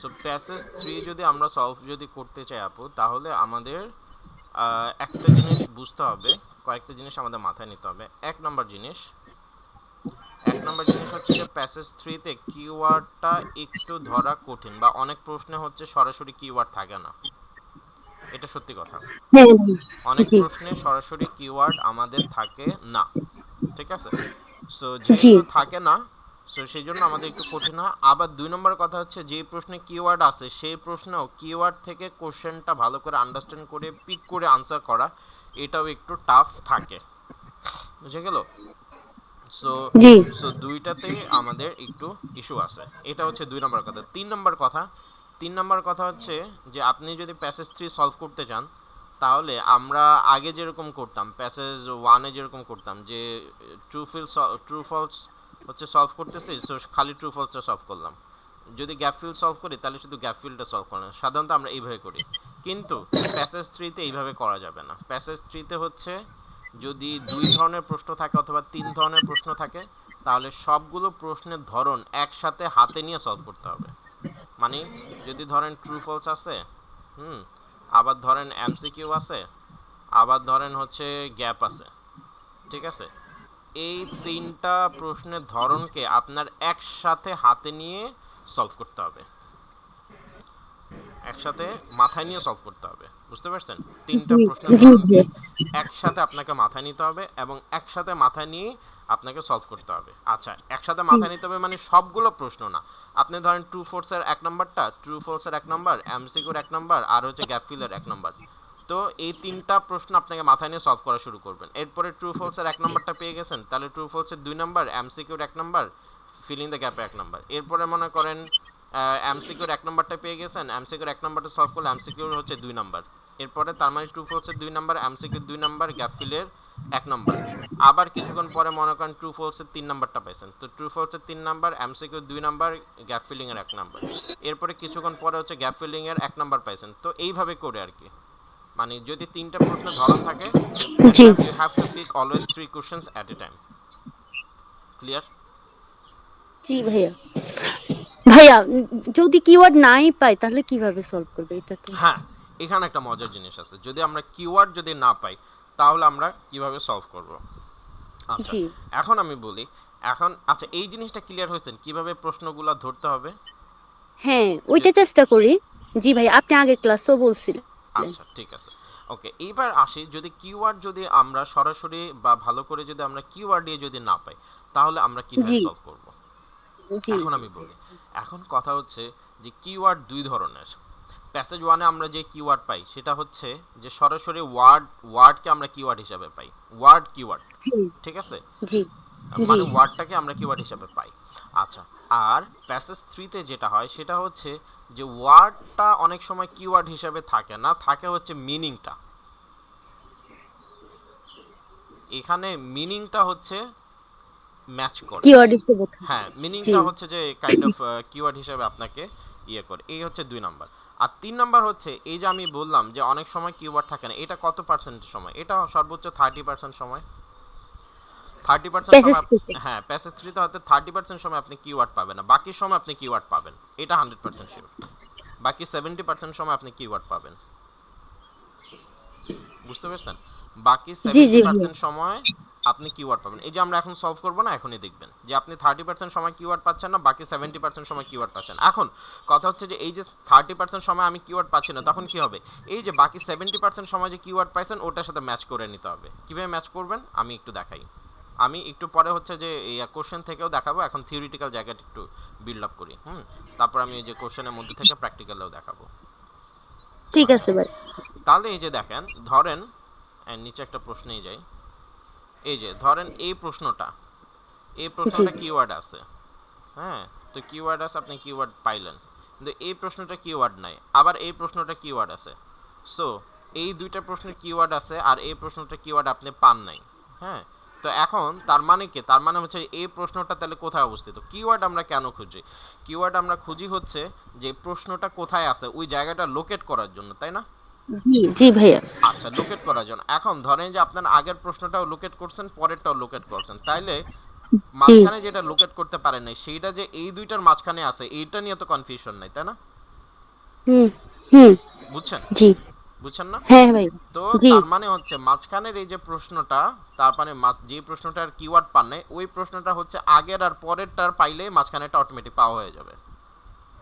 So passage 3 যদি আমরা solve যদি করতে চাই আপু, তাহলে আমাদের একটা জিনিস বুঝতে হবে, কয়েকটা জিনিস আমাদের মাথায় নিতে হবে। এক নম্বর জিনিস হচ্ছে যে প্যাসেজ 3 তে কিওয়ার্ডটা একটু ধরা কঠিন, বা অনেক প্রশ্নে হচ্ছে সরাসরি কিওয়ার্ড থাকে না। এটা সত্যি কথা। হ্যাঁ অনেক জি প্রশ্নে সরাসরি কিওয়ার্ড আমাদের থাকে না, ঠিক আছে? সো জি যেহেতু থাকে না, সো সেই জন্য আমাদের একটু কঠিন হয়। আবার 2 নম্বর কথা হচ্ছে, যে প্রশ্নে কিওয়ার্ড আছে সেই প্রশ্নেও কিওয়ার্ড থেকে কোশ্চেনটা ভালো করে আন্ডারস্ট্যান্ড করে পিক করে আনসার করা, এটাও একটু টাফ থাকে। বুঝে গেল? সো জি সো দুইটাতেই আমাদের একটু ইস্যু আছে। এটা হচ্ছে 2 নম্বর কথা। 3 নম্বর কথা হচ্ছে যে আপনি যদি প্যাসেজ 3 সলভ করতে চান, তাহলে আমরা আগে যেরকম করতাম, প্যাসেজ 1-এ যেরকম করতাম, যে ট্রু ফলস হচ্ছে সলভ করতেছি, সো খালি ট্রু ফলসটা সলভ করলাম। যদি গ্যাপ ফিল সলভ করি, তাহলে শুধু গ্যাপ ফিলটা সলভ করলাম। সাধারণত আমরা এইভাবে করি। কিন্তু প্যাসেজ 3-তে এইভাবে করা যাবে না। প্যাসেজ 3-তে হচ্ছে, যদি 2 ধরনের প্রশ্ন থাকে অথবা 3 ধরনের প্রশ্ন থাকে, তাহলে সবগুলো প্রশ্নের ধরন একসাথে হাতে নিয়ে সলভ করতে হবে। মানে যদি ধরেন ট্রু ফলস আছে, হুম, আবার ধরেন এমসিকিউ আছে, আবার ধরেন হচ্ছে গ্যাপ আছে, ঠিক আছে? এই 3টা প্রশ্নের ধরনকে আপনার একসাথে হাতে নিয়ে সলভ করতে হবে, একসাথে মাথায় নিয়ে সলভ করতে হবে। বুঝতে পারছেন? তিনটা জি প্রশ্নের জি জি ধরনকে একসাথে আপনাকে মাথায় নিতে হবে, এবং একসাথে মাথায় নিয়ে আপনাকে সলভ করতে হবে। আচ্ছা, একসাথে মাথায় নিতে হবে মানে সবগুলো প্রশ্ন না। আপনি ধরেন ট্রু ফোর্সের 1 নম্বরটা, ট্রু ফোর্সের 1 নম্বর, এমসিকিউর 1 নম্বর, আর হচ্ছে গ্যাপ ফিলের 1 নম্বর। তো এই 3টা প্রশ্ন আপনাকে মাথায় নিয়ে সলভ করা শুরু করবেন। এরপরে ট্রু ফলসের 1 নম্বরটা পেয়ে গেছেন, তাহলে ট্রু ফলসের 2 নম্বর, এমসিকিউর 1 নম্বর, ফিলিং দ্য গ্যাপে 1 নম্বর। এরপরে মনে করেন এমসিকিউর 1 নম্বরটা পেয়ে গেছেন, এমসিকিউর 1 নম্বরটা সলভ করলে এমসিকিউর হচ্ছে 2 নম্বর। এরপরে তার মানে ট্রু ফলসের 2 নম্বর, এমসিকিউর 2 নম্বর, গ্যাপ ফিলের 1 নম্বর। আবার কিছুক্ষণ পরে মনে করেন ট্রু ফলসের 3 নম্বরটা পাইছেন, তো ট্রু ফলসের 3 নম্বর, এমসিকিউর 2 নম্বর, গ্যাপ ফিলিং এর 1 নম্বর। এরপরে কিছুক্ষণ পরে হচ্ছে গ্যাপ ফিলিং এর 1 নম্বর পাইছেন। তো এইভাবে করে আর কি। মানে যদি 3টা প্রশ্নের ধরন থাকে, দ্যাট জি time you have to pick always 3 questions at a time. Clear? জি ভাইয়া। ভাইয়া যদি কিওয়ার্ড নাই পাই তাহলে কিভাবে সলভ করবে এটা তো? হ্যাঁ, এখানে একটা মজার জিনিস আছে। যদি আমরা কিওয়ার্ড যদি না পাই, তাহলে আমরা কিভাবে সলভ করব? আচ্ছা, জি এখন আমি বলি। আচ্ছা, এই জিনিসটা ক্লিয়ার হয়েছেন কিভাবে প্রশ্নগুলো ধরতে হবে? হ্যাঁ যে ওইটা চেষ্টা করি। জি ভাই আপনি আগের ক্লাসেও বলছিলেন। আচ্ছা, ঠিক আছে। ওকে, এইবার আসি, যদি কিওয়ার্ড যদি আমরা সরাসরি বা ভালো করে যদি আমরা কিওয়ার্ড দিয়ে যদি না পাই, তাহলে আমরা কিভাবে জি সলভ করব? জি এখন আমি বলি। এখন কথা হচ্ছে যে কিওয়ার্ড 2 ধরনের। প্যাসেজ 1-এ আমরা যে কিওয়ার্ড পাই সেটা হচ্ছে যে সরাসরি ওয়ার্ডকে আমরা কিওয়ার্ড হিসাবে পাই। ওয়ার্ড কিওয়ার্ড, ঠিক আছে? জি জি মানে ওয়ার্ডটাকে আমরা কিওয়ার্ড হিসাবে পাই। আচ্ছা, আর প্যাসেজ 3-তে যেটা হয় সেটা হচ্ছে যে ওয়ার্ডটা অনেক সময় কিওয়ার্ড হিসাবে থাকে না, থাকে হচ্ছে মিনিংটা। এখানে মিনিংটা হচ্ছে ম্যাচ করে। কিওয়ার্ড হিসেবে থাকে। হ্যাঁ, জি মিনিংটা হচ্ছে যে কাইন্ড অফ কিওয়ার্ড হিসেবে আপনাকে ইয়ে করে। এই হচ্ছে 2 নম্বর। আর 3 নম্বর হচ্ছে এই যে আমি বললাম যে অনেক সময় কিওয়ার্ড থাকে না, এটা কত পার্সেন্ট সময়? এটা সর্বোচ্চ 30% সময়। 30% প্যাসেজ সময় থেকে। হ্যাঁ, প্যাসেজ 3-তে হয়তো 30% সময় আপনি কিওয়ার্ড পাবেন না, বাকি সময় আপনি কিওয়ার্ড পাবেন। এটা 100% শিওর। বাকি 70% সময় আপনি কিওয়ার্ড পাবেন। বুঝতে পেরেছেন? বাকি জি সেভেন্টি জি ভাইয়া। পার্সেন্ট সময় আপনি কিওয়ার্ড পাবেন। এই যে আমরা এখন সলভ করবো না, এখনই দেখবেন যে আপনি 30% সময় কিওয়ার্ড পাচ্ছেন না, বাকি 70% সময় কিওয়ার্ড পাচ্ছেন। এখন কথা হচ্ছে যে এই যে 30% সময় আমি কিওয়ার্ড পাচ্ছি না, তখন কি হবে? এই যে বাকি 70% সময় যে কিওয়ার্ড পাইছেন, ওটার সাথে ম্যাচ করে নিতে হবে। কিভাবে ম্যাচ করবেন আমি একটু দেখাই। আমি একটু পরে হচ্ছে যে এই কোশ্চেন থেকেও দেখাবো। এখন থিওরিটিক্যাল জায়গাটা একটু বিল্ড আপ করি। তারপর আমি এই যে কোশ্চেনের মধ্যে থেকে প্র্যাকটিক্যালেও দেখাবো। ঠিক আচ্ছা, আছে ভাই। তাহলে এই যে দেখেন, ধরেন নিচে একটা প্রশ্নেই যাই। এই যে ধরেন এই জি প্রশ্নটা কিওয়ার্ড আছে। হ্যাঁ, তো কিওয়ার্ড আছে, আপনি কিওয়ার্ড পাইলেন। কিন্তু এই প্রশ্নটা কিওয়ার্ড নাই, আবার এই প্রশ্নটা কিওয়ার্ড আছে। সো এই 2টা প্রশ্নের কিওয়ার্ড আছে, আর এই প্রশ্নটা কিওয়ার্ড আপনি পান নাই। হ্যাঁ, তো এখন তার মানে কি? তার মানে হচ্ছে এই প্রশ্নটা তাহলে কোথায় অবস্থিত? কিওয়ার্ড আমরা কেন খুঁজি? কিওয়ার্ড আমরা খুঁজি হচ্ছে যে প্রশ্নটা কোথায় আছে ওই জায়গাটা লোকেট করার জন্য, তাই না? জি জি ভাইয়া। আচ্ছা, লোকেট করার জন্য। এখন ধরেন যে আপনার আগের প্রশ্নটাও লোকেট করছেন, পরেরটাও লোকেট করছেন, তাইলে জি মাঝখানে যেটা লোকেট করতে পারেন নাই সেইটা যে এই 2টার মাঝখানে আছে, এইটা নিয়ে তো কনফিউশন নাই, তাই না? হুম হুম। বুঝছেন? জি। বুঝছেন না? হ্যাঁ ভাই। তো জি তার মানে হচ্ছে মাঝখানের এই যে প্রশ্নটা, তার মানে যে প্রশ্নটার কিওয়ার্ড পান নাই ওই প্রশ্নটা হচ্ছে আগের আর পরেরটার পাইলেই মাঝখানেরটা অটোমেটিক পাওয়া হয়ে যাবে,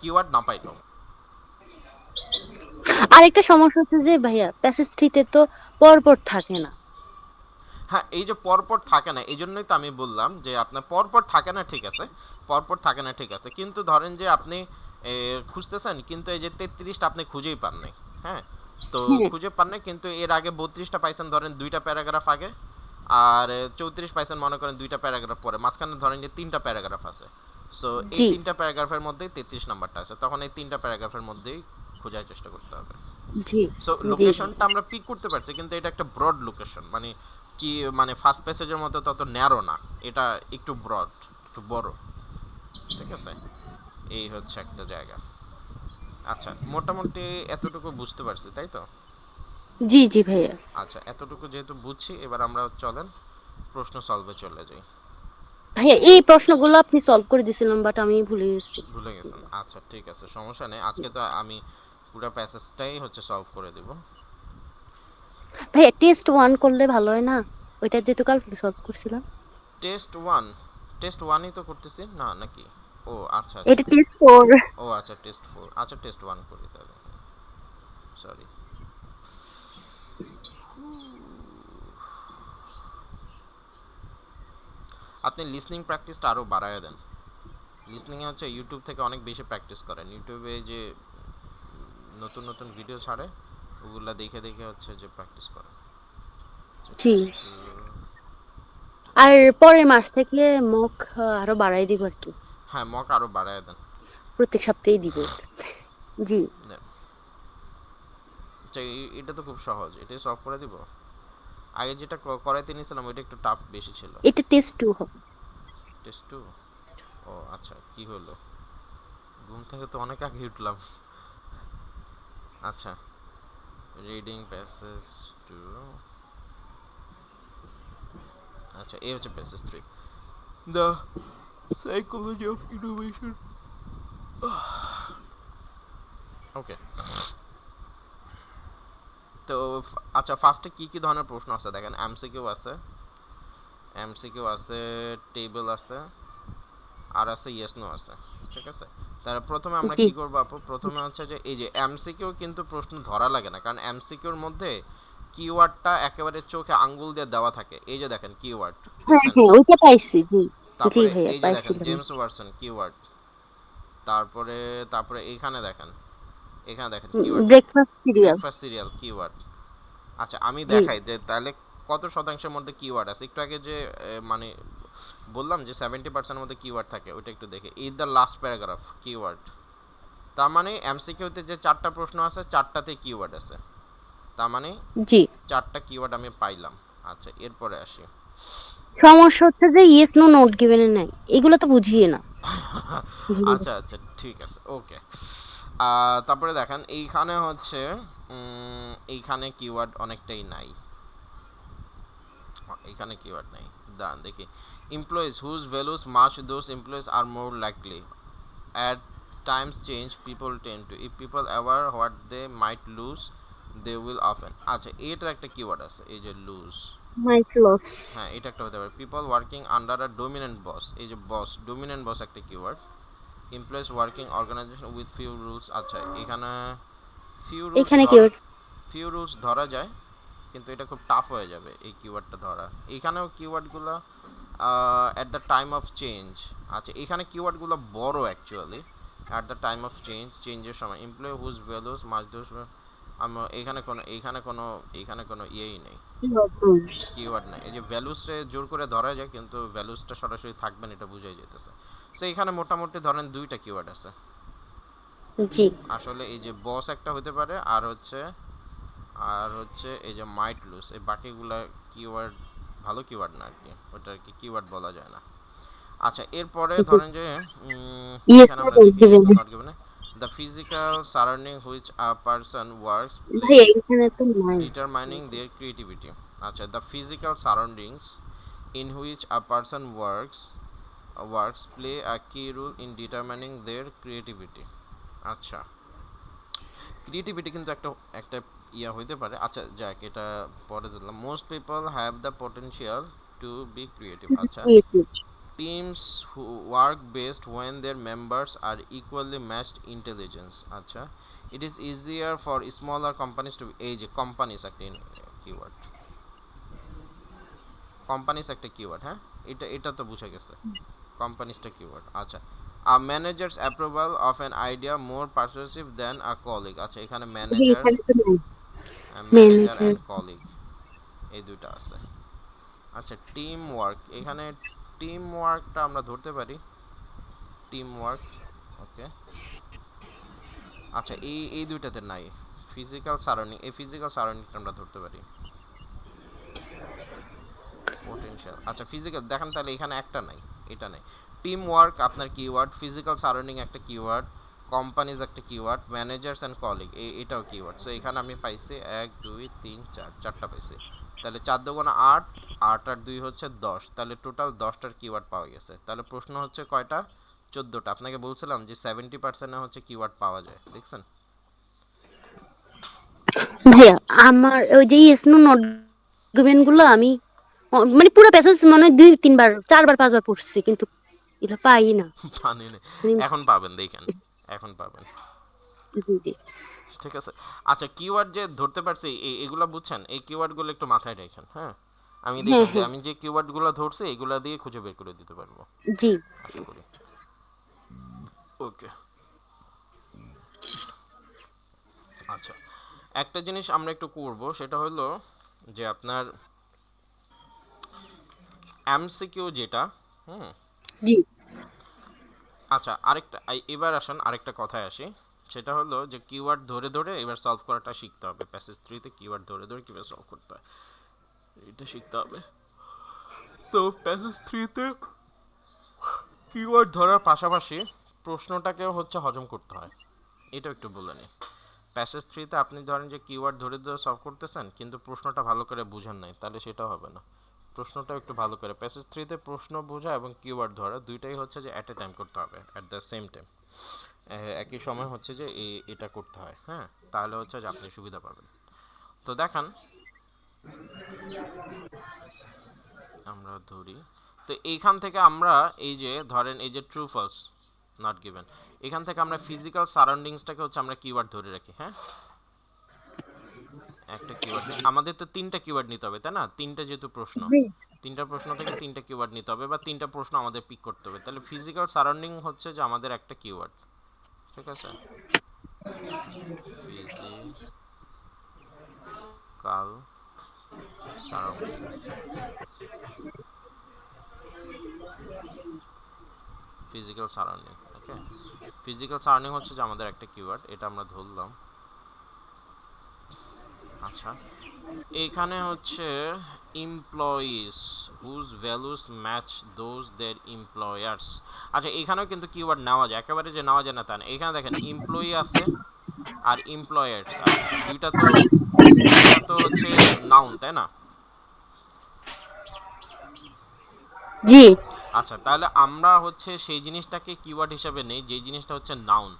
কিওয়ার্ড না পাইলেও। আরেকটা সমস্যা হচ্ছে যে ভাইয়া প্যাসেজ থ্রিতে তো পরপর থাকে না। হ্যাঁ, এই যে পরপর থাকে না এই জন্যই তো আমি বললাম যে আপনার পরপর থাকে না, ঠিক আছে, পরপর থাকে না ঠিক আছে, কিন্তু ধরেন যে আপনি খুঁজতেছেন কিন্তু এই যে 33টা আপনি খুঁজেই পান নাই। হ্যাঁ, তো হ্যাঁ। খুঁজে পান নাই কিন্তু এর আগে 32টা পাইছেন ধরেন দুইটা প্যারাগ্রাফ আগে, আর 34 পাইছেন মনে করেন দুইটা প্যারাগ্রাফ পরে, মাঝখানে ধরেন যে তিনটা প্যারাগ্রাফ আছে। সো এই জি তিনটা প্যারাগ্রাফের মধ্যেই 33 নাম্বারটা আছে, তখন এই তিনটা প্যারাগ্রাফের মধ্যেই খোঁজার চেষ্টা করতে হবে। জি সো জি লোকেশনটা আমরা পিক করতে পারছি কিন্তু এটা একটা ব্রড লোকেশন, মানে কি মানে ফার্স্ট প্যাসেজের মতো তত ন্যারো না, এটা একটু ব্রড, একটু বড়। ঠিক আছে, এই হচ্ছে একটা জায়গা। আচ্ছা, মোটামুটি এতটুকু বুঝতে পারছি তাই তো? জি জি ভাইয়া। আচ্ছা, এতটুকু যেহেতু বুঝছি এবার আমরা চলেন প্রশ্ন সলভে চলে যাই। ভাইয়া এই প্রশ্নগুলো আপনি সলভ করে দিছিলেন বাট আমি ভুলে গেছি। ভুলে গেছেন? আচ্ছা ঠিক আছে, সমস্যা নেই, আজকে তো আমি পুরো প্যাসেজটাই হচ্ছে সলভ করে দেব। ভাইয়া টেস্ট ওয়ান করলে ভালো হয় না? ওইটা যেহেতু কালকে সলভ করছিলাম। টেস্ট ওয়ান, টেস্ট ওয়ানই তো করতেছি না নাকি? ও আচ্ছা আচ্ছা, এটা টেস্ট ফোর। ও আচ্ছা টেস্ট ফোর, আচ্ছা টেস্ট ওয়ান করি তাহলে, সরি। আপনি লিসনিং প্র্যাকটিসটা আরও বাড়ায় দেন। লিসনিংয়ে হচ্ছে ইউটিউব থেকে অনেক বেশি প্র্যাকটিস করেন, ইউটিউবে যে নতুন নতুন ভিডিও ছাড়ে ওগুলা দেখে দেখে হচ্ছে যে প্র্যাকটিস করেন। জি। আর পরের মাস থেকে মক আরো বাড়াই দিব আর কি। হ্যাঁ, মক আরও বাড়ায় দেন। প্রত্যেক সপ্তাহেই দিব। জি। দেন। আচ্ছা, এটা তো খুব সহজ, এটাই সলভ করে দিব। আগে যেটা করাইতে নিয়েছিলাম ওইটা একটু টাফ বেশি ছিল। এটা টেস্ট টু হবে। টেস্ট টু, ও আচ্ছা, কি হলো, ঘুম থেকে তো অনেক আগে উঠলাম। আচ্ছা, রিডিং প্যাসেজ টু, আচ্ছা এই হচ্ছে passage three, the psychology of innovation. Okay, তো আচ্ছা ফার্স্টে কি কি ধরনের প্রশ্ন আছে দেখেন, এমসিকিউ আছে, এমসিকিউ আছে, টেবিল আছে, আর আছে ইয়েস নো আছে। ঠিক আছে, তাহলে প্রথমে আমরা জি। কি করবো আপু, প্রথমে হচ্ছে যে এই যে এমসিকিউ কিন্তু প্রশ্ন ধরা লাগে না, কারণ এমসিকিউর মধ্যে কিওয়ার্ডটা একেবারে চোখে আঙ্গুল দিয়ে দেওয়া থাকে, এই যে দেখেন কিওয়ার্ড, হ্যাঁ দেখছেন? হ্যাঁ ওইটা পাইছি। জি। জি তারপরে ভাইয়া এই যে দেখেন পাইছিলাম। জেমস ওয়াটসন কিওয়ার্ড, তারপরে তারপরে এইখানে দেখেন, এখানে দেখেন keyword, breakfast cereal. Breakfast cereal keyword. আচ্ছা আমি জি। দেখাই যে তাহলে কত শতাংশের মধ্যে কিওয়ার্ড আছে, একটু আগে যে মানে বললাম যে 70%-এর মধ্যে কিওয়ার্ড থাকে, ওইটা একটু দেখে, is the last paragraph keyword. তার মানে এমসিকিউতে যে চারটা প্রশ্ন আছে চারটাতে কিওয়ার্ড আছে, তার মানে জি। চারটা কিওয়ার্ড আমি পাইলাম। আচ্ছা এরপরে আসি। সমস্যা হচ্ছে যে ইয়েস নো নোট গিভেন নাই। এগুলো তো বুঝিয়ে না। আচ্ছা আচ্ছা ঠিক আছে, ওকে। তারপরে দেখেন এইখানে হচ্ছে এইখানে কিওয়ার্ড অনেকটাই নাই, এখানে কিওয়ার্ড নাই, দাঁড়ান দেখি। Employees whose values match those employees are more likely at times change people tend to if people aware what they might lose they will often, আচ্ছা এটা একটা কিওয়ার্ড আছে এই যে লুজ। Mic loss. হ্যাঁ এটা একটা হতে পারে, people working under a dominant boss, এই যে বস, ডোমিনেন্ট বস একটা keyword. Employees working organization with few rules, আচ্ছা এখানে ফিউ রুলস এখানে কি ধরা, ফিউ রুলস ধরা যায় কিন্তু এটা খুব টাফ হয়ে যাবে এই কিওয়ার্ডটা ধরা। এইখানেও কিওয়ার্ডগুলো at the time of change, আচ্ছা এখানে কিওয়ার্ডগুলো বড় actually, at the time of change, চেঞ্জের সময়, employee whose values match those, এখানে কোনো ইয়েই নেই, কিওয়ার্ড নাই। এই যে ভ্যালুসটা জোর করে ধরা যায় কিন্তু ভ্যালুসটা সরাসরি থাকবে না এটা বুঝাই যেতেছে। তো এখানে মোটামুটি ধরেন দুইটা কিওয়ার্ড আছে, জি। আসলে এই যে বস একটা হতে পারে আর হচ্ছে এই যে মাইট লুজ, এই বাকিগুলা কিওয়ার্ড ভালো কিওয়ার্ড না আর কি, ওটা আর কি কিওয়ার্ড বলা যায় না। আচ্ছা এরপরে ধরেন যে ইয়েস এখানে নো আমরা নোট দেখি yes given. Not given, the physical surrounding which a person works play ভাই এখানে তো নাই। determining their creativity, আচ্ছা the physical surroundings in which a person works play a key role in determining their creativity, আচ্ছা creativity কিন্তু একটা একটা ইয়া হইতে পারে। আচ্ছা যাক, এটা পরে দিলাম। Most people have the potential to be creative. আচ্ছা, জি জি teams who work best when their members are equally matched intelligence. আচ্ছা, it is easier for smaller companies to এই যে companies একটা কিওয়ার্ড, কোম্পানিস একটা কিওয়ার্ড, হ্যাঁ, এটা এটা তো বুঝা গেছে, কোম্পানিসটা কিওয়ার্ড। আচ্ছা, a manager's approval of an idea more persuasive than a colleague। আচ্ছা, এখানে জি ম্যানেজার, এখানে তো নাই ম্যানেজার ম্যানেজার। অ্যান্ড কলিগ এই দুইটা আছে। আচ্ছা, টিম ওয়ার্ক, এখানে টিম ওয়ার্কটা আমরা ধরতে পারি, টিম ওয়ার্ক। ওকে, আচ্ছা এই এই দুইটাতে নাই। ফিজিক্যাল সারাউন্ডিং, এই ফিজিক্যাল সারাউন্ডিংটা আমরা ধরতে পারি। পোটেনশিয়াল, আচ্ছা ফিজিক্যাল দেখেন, তাহলে এখানে একটা নাই, এটা নাই। টিম ওয়ার্ক আপনার কিওয়ার্ড, ফিজিক্যাল সারাউন্ডিং একটা কিওয়ার্ড, কোম্পানিজ একটা কিওয়ার্ড, ম্যানেজার্স অ্যান্ড কলিগ এটাও কিওয়ার্ড। সো এখানে আমি পাইছি 1 2 3 4, চারটা পাইছি। তাহলে 4 দুগুণা 8, 8 আর 2 হচ্ছে 10, তাহলে টোটাল 10টার কিওয়ার্ড পাওয়া গেছে। তাহলে প্রশ্ন হচ্ছে কয়টা? 14টা। আপনাকে বলছিলাম যে 70% হচ্ছে কিওয়ার্ড পাওয়া যায়, দেখছেন? ভাইয়া আমার ওই যে স্নো ডকুমেন্ট গুলো আমি মানে পুরো প্যাসেজ মনে হয় 2 3 বার 4 বার 5 বার পড়ছি কিন্তু এগুলো পাই না। মানে না, মানে এখন পাবেন, দেখেন এখন পাবেন। জি জি ঠিক আছে। আচ্ছা, কিওয়ার্ড যে ধরতে পারছি, এগুলা বুঝছেন, এই কিওয়ার্ডগুলো একটু মাথায় রাখেন, হ্যাঁ। আমি হ্যাঁ দেখেন যে হ্যাঁ আমি যে কিওয়ার্ডগুলো ধরছি এগুলা দিয়ে খুঁজে বের করে দিতে পারবো, জি আশা করি। ওকে, আচ্ছা, একটা জিনিস আমরা একটু করব, সেটা হলো যে আপনার এমসিকিউ যেটা, হুম। জি আচ্ছা, আরেকটা এবার আসেন আরেকটা কথায় আসি, সেটা হলো যে কিওয়ার্ড ধরে ধরে এবার সলভ করাটা শিখতে হবে। প্যাসেজ 3 তে কিওয়ার্ড ধরে ধরে কিভাবে সলভ করতে হয় এটা শিখতে হবে। তো প্যাসেজ 3 তে কিওয়ার্ড ধরার পাশাপাশি প্রশ্নটাকেও হচ্ছে হজম করতে হয়, এটা একটু বলে নিই। প্যাসেজ 3 তে আপনি ধরেন যে কিওয়ার্ড ধরে ধরে সলভ করতেছেন, কিন্তু প্রশ্নটা ভালো করে বুঝেন নাই, তাহলে সেটা হবে না। প্রশ্নটাও একটু ভালো করে, প্যাসেজ 3 তে প্রশ্ন বোঝা এবং কিওয়ার্ড ধরা দুইটাই হচ্ছে যে অ্যাট এ টাইম করতে হবে, অ্যাট দ্য সেম টাইম, একই সময় হচ্ছে যে এটা করতে হয়, হ্যাঁ। তাহলে হচ্ছে যে আপনি সুবিধা পাবেন। তো দেখান, আমরা ধরি, তো এইখান থেকে আমরা এই যে ধরেন এই যে ট্রু ফলস নট গিভেন, এখান থেকে আমরা ফিজিক্যাল সারাউন্ডিংসটাকে হচ্ছে আমরা কিওয়ার্ড ধরে রাখি, হ্যাঁ। একটা কিওয়ার্ড নেই, আমাদের তো 3টা কিওয়ার্ড নিতে হবে, তাই না? 3টা যেহেতু প্রশ্ন, জি 3টা প্রশ্ন থেকে 3টা কিওয়ার্ড নিতে হবে, বা 3টা প্রশ্ন আমাদের পিক করতে হবে, তাহলে ফিজিক্যাল সারাউন্ডিং হচ্ছে যে আমাদের একটা কিওয়ার্ড, ঠিক আছে। ফিজিক্যাল সারাউন্ডিং, ফিজিক্যাল সারাউন্ডিং, ওকে। ফিজিক্যাল সারাউন্ডিং হচ্ছে যে আমাদের একটা কিওয়ার্ড, এটা আমরা ধরলাম। আচ্ছা, এইখানে হচ্ছে employees whose values match those দের এমপ্লয়ার্স। আচ্ছা, এখানেও কিন্তু কিওয়ার্ড নেওয়া যায়, একেবারে যে নেওয়া যায় না তা না। এখানে দেখেন এমপ্লয়ি আছে আর এমপ্লয়ার্স আছে, দুইটা তো হচ্ছে নাউন, তাই না? জি আচ্ছা, তাহলে আমরা হচ্ছে সেই জিনিসটাকে কিওয়ার্ড হিসেবে নেই যে জিনিসটা হচ্ছে নাউন।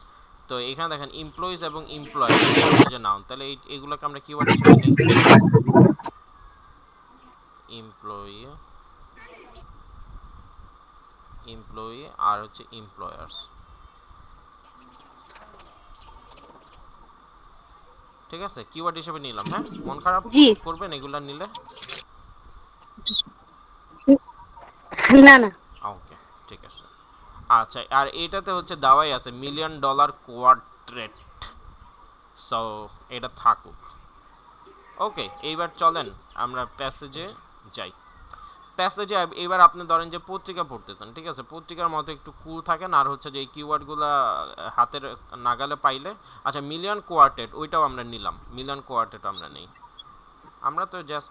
তো এখানে দেখেন এমপ্লয়িজ এবং এমপ্লয়ার এটা হচ্ছে যে নাউন, তাহলে এগুলোকে আমরা কিওয়ার্ড হিসেবে নেই। এমপ্লয়ি, এমপ্লয়ি আর হচ্ছে এমপ্লয়ার্স, ঠিক আছে, কিওয়ার্ড হিসেবে নিলাম, হ্যাঁ। মন খারাপ জি করবেন এগুলা নিলে? না না ওকে, ঠিক আছে। আচ্ছা, আর এটাতে হচ্ছে দাওয়াই আছে $1,000,000 কোয়াড্রেট, সো এটা থাকুক। ওকে, এইবার চলেন আমরা প্যাসেজে যাই। প্যাসেজে এবার আপনি ধরেন যে পত্রিকা পড়তেছেন, ঠিক আছে, পত্রিকার মতো একটু কুল থাকেন, আর হচ্ছে যে এই কিওয়ার্ডগুলো হাতের নাগালে পাইলে। আচ্ছা, মিলিয়ন কোয়ার্টেট ওইটাও আমরা নিলাম, মিলিয়ন কোয়ার্টেট আমরা নেই, আমরা তো জাস্ট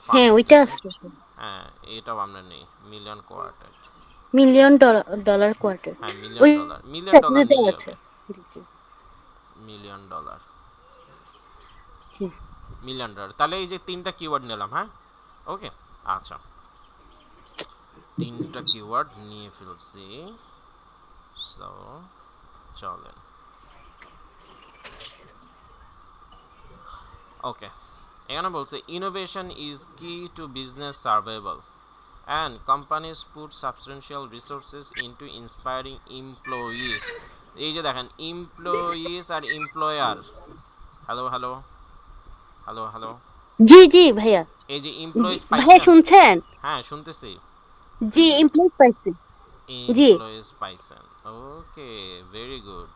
ফান হ্যাঁ ওইটা করতেছি। আছে হ্যাঁ, এটাও আমরা নেই, million quartet. Million dollar quarter হ্যাঁ, মিলিয়ন ওই ডলার, মিলিয়ন ডলার প্যাসেজে দেওয়া নিলেই আছে। হবে। জি জি মিলিয়ন ডলার, জি মিলিয়ন ডলার, তাহলে এই যে 3টা কিওয়ার্ড নিলাম, হ্যাঁ। ওকে, আচ্ছা, 3টা কিওয়ার্ড নিয়ে ফেলছি। সো চলেন, ওকে, এখানে বলছে innovation is key to business survival and companies put substantial resources into inspiring employees. এই যে দেখেন এমপ্লয়িজ আর employer, hello hello hello hello, জি জি ভাইয়া। এই যে জি এমপ্লয়িজ ভাইয়া পাইছেন, শুনছেন? হ্যাঁ শুনতেছি, জি এমপ্লয়িজ পাইছি। জি এমপ্লয়িজ পাইছেন, okay, very good.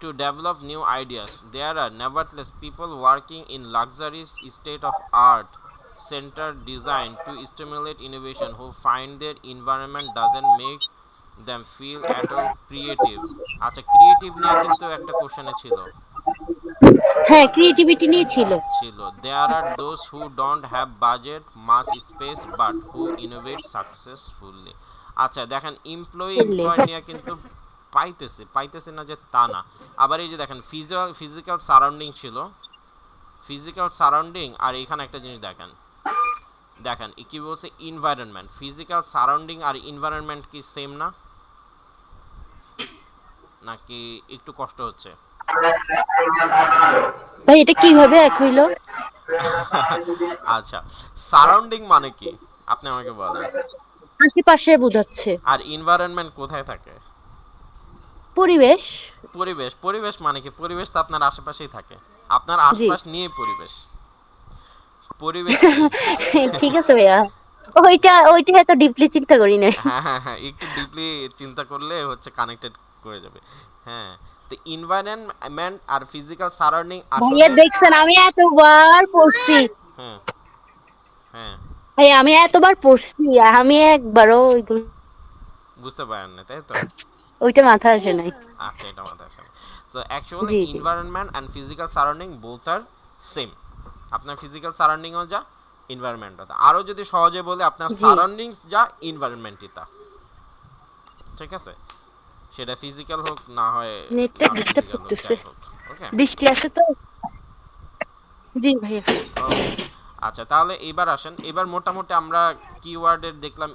To develop new ideas, there are nevertheless people working in luxurious state of art center designed to stimulate innovation who find their environment doesn't make them feel at all creative. আচ্ছা, creative নিয়ে কিন্তু একটা কোশ্চেনে ছিল, হ্যাঁ creativity নিয়ে ছিল। there are those who don't have budget much space but who innovate successfully. আচ্ছা দেখেন এমপ্লয়ি বললে এমপ্লয় নিয়ে কিন্তু পাইতেছে না যে তা না। আবার এই যে দেখেন ফিজিক্যাল সারাউন্ডিং ছিল, ফিজিক্যাল সারাউন্ডিং, আর এখানে একটা জিনিস দেখেন, দেখেন কি বলছে এনভায়রনমেন্ট, ফিজিক্যাল সারাউন্ডিং আর এনভায়রনমেন্ট কি সেম না, নাকি একটু কষ্ট হচ্ছে? ভাই এটা কিভাবে এক হইলো? আচ্ছা, সারাউন্ডিং মানে কি আপনি আমাকে বলেন, আশেপাশে বোঝাচ্ছে। আর এনভায়রনমেন্ট কোথায় থাকে? পরিবেশ। পরিবেশ, পরিবেশ মানে কি, পরিবেশ তো আপনার আশেপাশেই থাকে, আপনার জি আশপাশ নিয়ে পরিবেশ, পরিবেশ কি? ঠিক আছে ভাইয়া, ওইটা ওইটা এত ডিপলি চিন্তা করি নাই। হ্যাঁ হ্যাঁ হ্যাঁ, একটু ডিপলি চিন্তা করলে হচ্ছে কানেক্টেড করে যাবে। হ্যাঁ, তো এনভায়রনমেন্ট আর ফিজিক্যাল সারাউন্ডিং ভাইয়া আসলে, দেখছেন আমি এতবার পড়ছি, হ্যাঁ হ্যাঁ, ভাইয়া আমি এতবার পড়ছি, আমি একবারও ওইগুলো বুঝতে পারেন না তাই তো? ওইটা মাথায় আসে নাই। আচ্ছা, এটা মাথায় আসে। সো অ্যাকচুয়ালি জি জি environment and physical surrounding both are same. আপনার ফিজিক্যাল সারাউন্ডিংও যা, এনভায়রনমেন্টও তা। আরও যদি সহজে বলে, আপনার জি। সারাউন্ডিংস যা, এনভায়রনমেন্টই তা। ঠিক আছে, সেটা ফিজিক্যাল হোক না হয় নেটটা নন ডিস্টার্ব ফিজিক্যাল হোক, করতেছে, যাই হোক। ওকে বৃষ্টি আসে তো। জি ভাইয়া। ওকে, আচ্ছা তাহলে এবার আসেন, এবার মোটামুটি আমরা কিওয়ার্ডের দেখলাম,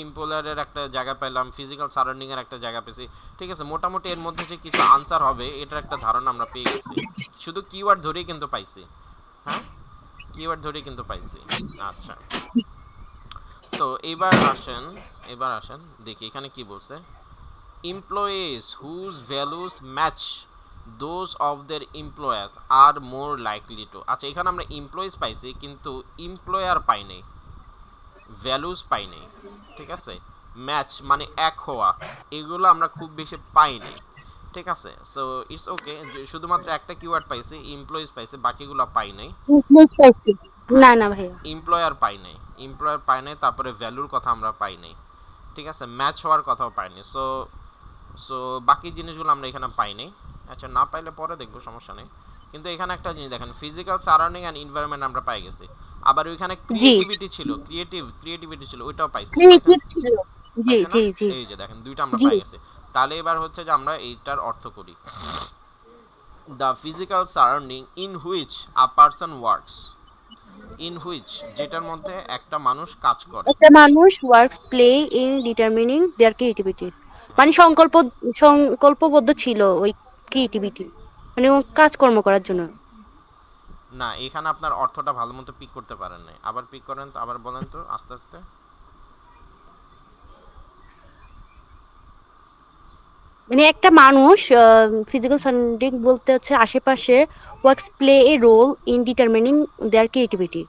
এমপ্লয়ারের একটা জায়গা পেলাম, ফিজিক্যাল সারাউন্ডিং এর একটা জায়গা পেয়েছি। ঠিক আছে, মোটামুটি এর মধ্যে যে কিছু আনসার হবে এটার একটা ধারণা আমরা পেয়ে গেছি, শুধু কিওয়ার্ড ধরেই কিন্তু পাইছি। হ্যাঁ, কিওয়ার্ড ধরেই কিন্তু পাইছি। আচ্ছা, তো এবার আসেন দেখি এখানে কি বলছে। Employees whose values match those of their employers are more likely to, আচ্ছা এখানে আমরা এমপ্লয়িজ পাইছি কিন্তু এমপ্লয়ার পাই নাই, ভ্যালুস পাই নাই। ঠিক আছে, ম্যাচ মানে এক হওয়া, এগুলো আমরা খুব বেশি পাই নাই। ঠিক আছে, সো ইটস ওকে, শুধুমাত্র একটা কিওয়ার্ড পাইছি, এমপ্লয়িজ পাইছি, বাকিগুলো পাই নাই। ইনফ্লুয়েন্স পাইছি। হ্যাঁ, না না ভাইয়া। এমপ্লয়ার পাই নাই, তারপরে ভ্যালুর কথা আমরা পাই নাই। ঠিক আছে, ম্যাচ হওয়ার কথাও পাইনি। সো সো বাকি জিনিসগুলো আমরা এখানে পাই নাই। আচ্ছা, না পাইলে পরে দেখবো, সমস্যা নেই। কিন্তু এখানে একটা জিনিস দেখেন, ফিজিক্যাল সারাউন্ডিং অ্যান্ড এনভায়রনমেন্ট আমরা পাই গেছি। আবার ওইখানে জি ক্রিয়েটিভিটি ছিল, ওইটাও পাইছি, পাইছেন? ক্রিয়েটিভ ছিল। জি পাইছে না? জি জি এই যে দেখেন, দুইটা আমরা জি। পাই গেছি। তাহলে এবার হচ্ছে যে আমরা এইটার অর্থ করি, the physical surrounding in which a person works, in which যেটার মধ্যে একটা মানুষ কাজ করে। একটা মানুষ works play in determining their creativity, হ্যাঁ, মানে সংকল্পবদ্ধ ছিল ওই ক্রিয়েটিভিটি, মানে ও কাজকর্ম করার জন্য। না এখানে আপনার অর্থটা ভালো মতো পিক করতে পারেন নাই, আবার পিক করেন তো, আবার বলেন তো আস্তে আস্তে। মানে একটা মানুষ, ফিজিক্যাল সারাউন্ডিং বলতে হচ্ছে আশেপাশে works play a role in determining their creativity,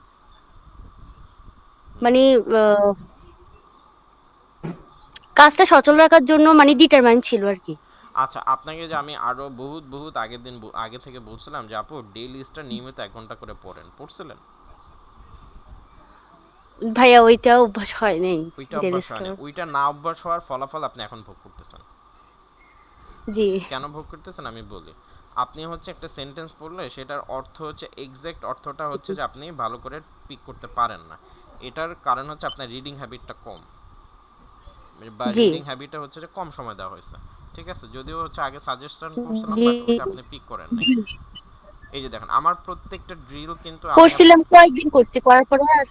মানে আহ, কাজটা সচল রাখার জন্য মানে ডিটারমাইন ছিল আর কি। আচ্ছা, আপনাকে যে আমি আরো বহুত বহুত আগের দিন আগে থেকে বলছিলাম যে আপু ডেইলি লিস্টটা নিয়মিত 1 ঘন্টা করে পড়েন, পড়ছিলেন? ভাইয়া ওইটা অভ্যাস হয় নাই। ওইটা অভ্যাস ডেলিস্টার। হয়নি, ওইটা না অভ্যাস হওয়ার ফলাফল আপনি এখন ভোগ করতেছেন। জি কেন ভোগ করতেছেন আমি বলি। আপনি হচ্ছে একটা সেন্টেন্স পড়লে সেটার অর্থ হচ্ছে, এক্সাক্ট অর্থটা হচ্ছে যে আপনি ভালো করে পিক করতে পারেন না। এটার কারণ হচ্ছে আপনার রিডিং হ্যাবিটটা কম, বা জি রিডিং হ্যাবিটটা হচ্ছে যে কম সময় দেওয়া হয়েছে। ঠিক আছে, যদিও হচ্ছে আগে সাজেশন করছিলাম জি বাট ওইটা আপনি পিক করেন নাই। এই যে দেখেন, আমার প্রত্যেকটা ড্রিল কিন্তু আমি করছিলাম, কয়েকদিন করছি, করার পরে আর।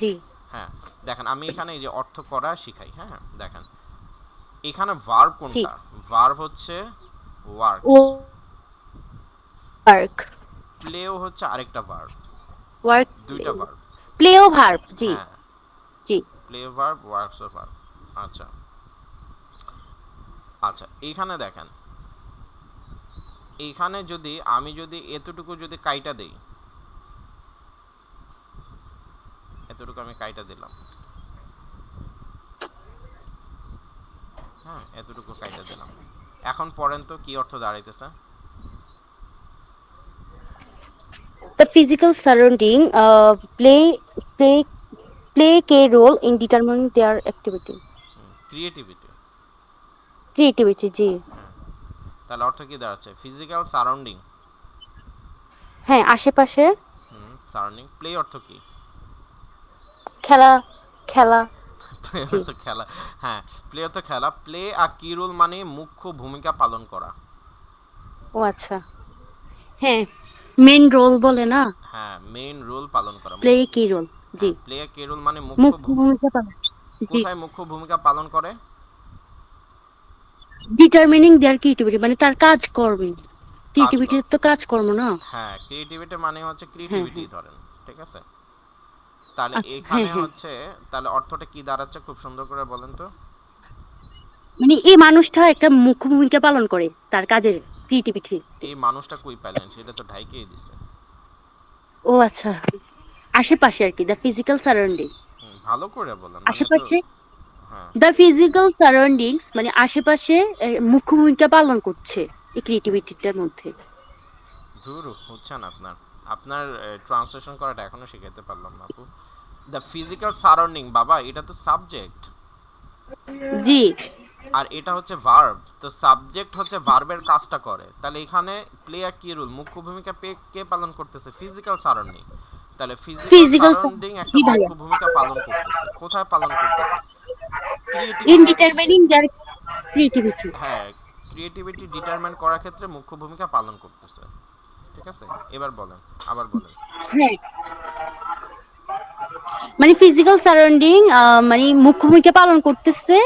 জি। হ্যাঁ দেখেন, আমি এখানে এই যে অর্থ করা শিখাই। হ্যাঁ দেখেন, এখানে ভার্ব জি কোনটা? ভার্ব হচ্ছে ওয়ার্কস। ওয়ার্ক। প্লেও হচ্ছে আরেকটা ভার্ব, ওয়ার্ক দুইটা ভার্ব। প্লেও ভার্ব, জি হ্যাঁ, জি। প্লে ভার্ব, ওয়ার্কসও ভার্ব। আচ্ছা আচ্ছা, এইখানে দেখেন, এইখানে যদি আমি যদি এতটুকু যদি কাইটা দেই, এতটুকু আমি কাইটা দিলাম, হ্যাঁ এতটুকু কাইটা দিলাম, এখন পড়েন তো কি অর্থ দাঁড়াইতেছে? The physical surrounding play play key role in determining their activity. Creativity. Creativity, জি। হ্যাঁ, তাহলে অর্থ কি দাঁড়াচ্ছে? Physical surrounding. হ্যাঁ, আশেপাশে সারাউন্ডিং। প্লে অর্থ কি? খেলা, খেলা, প্লে জি। অর্থ খেলা। হ্যাঁ, প্লে অর্থ খেলা। প্লে আর কি রোল মানে মুখ্য ভূমিকা পালন করা। ও আচ্ছা। হ্যাঁ, মেইন রোল বলে না? হ্যাঁ, মেইন রোল পালন করা। প্লে কি রোল, জি। হ্যাঁ, প্লে আর কি রোল মানে মুখ্য ভূমিকা পালন, জি। কোথায় মুখ্য ভূমিকা পালন করে? ডিটারমিনিং দেয়ার ক্রিয়েটিভিটি মানে তার কাজকর্মে। ক্রিয়েটিভিটি কাজকর্ম। তো কাজকর্ম না? হ্যাঁ, ক্রিয়েটিভিটি মানে হচ্ছে হ্যাঁ, ক্রিয়েটিভিটি হ্যাঁ। ধরেন, ঠিক আছে? তাহলে আচ্ছা, হ্যাঁ, এখানে হ্যাঁ। হচ্ছে, তাহলে অর্থটা কি দাঁড়াচ্ছে খুব সুন্দর করে বলেন তো? মানে এই মানুষটা একটা মুখ্য ভূমিকা পালন করে তার কাজের ক্রিয়েটিভিটিতে। এই মানুষটা কই পাইলেন? সেটা তো ঢাইকেই দিছে। ও আচ্ছা। আশেপাশে আরকি, দ্য ফিজিক্যাল সারাউন্ডিং। ভালো করে বলেন, মানে তো। আশেপাশে হ্যাঁ। দ্য ফিজিক্যাল সারাউন্ডিংস মানে আশেপাশে মুখ্য ভূমিকা পালন করছে এই ক্রিয়েটিভিটিটার মধ্যে। ধুর, হচ্ছে না আপনার, আপনার ট্রান্সলেশন করাটা এখনো শিখাইতে পারলাম না আপু। দ্য ফিজিক্যাল সারাউন্ডিং, বাবা এটা তো সাবজেক্ট, জি। আর এটা হচ্ছে ভার্ব। তো সাবজেক্ট হচ্ছে ভার্বের কাজটা করে, তাহলে এখানে প্লে আর কি রোল, মুখ্য ভূমিকা কে পালন করতেছে? Physical surrounding. তাহলে ফিজিক্যাল ফিজিক্যাল, সারাউন্ডিং একটা জি মুখ্য ভাইয়া। ভূমিকা পালন করতেছে, কোথায় পালন করতেছে? ইন ক্রিয়েটিভিটিতে। Determining their creativity. হ্যাঁ, ক্রিয়েটিভিটি ডিটারমাইন করার ক্ষেত্রে মুখ্য ভূমিকা পালন করতেছে, ঠিক আছে? এবার বলেন, আবার বলেন। হ্যাঁ, মানে ফিজিক্যাল সারাউন্ডিং মানে মুখ্য ভূমিকা পালন করতেছে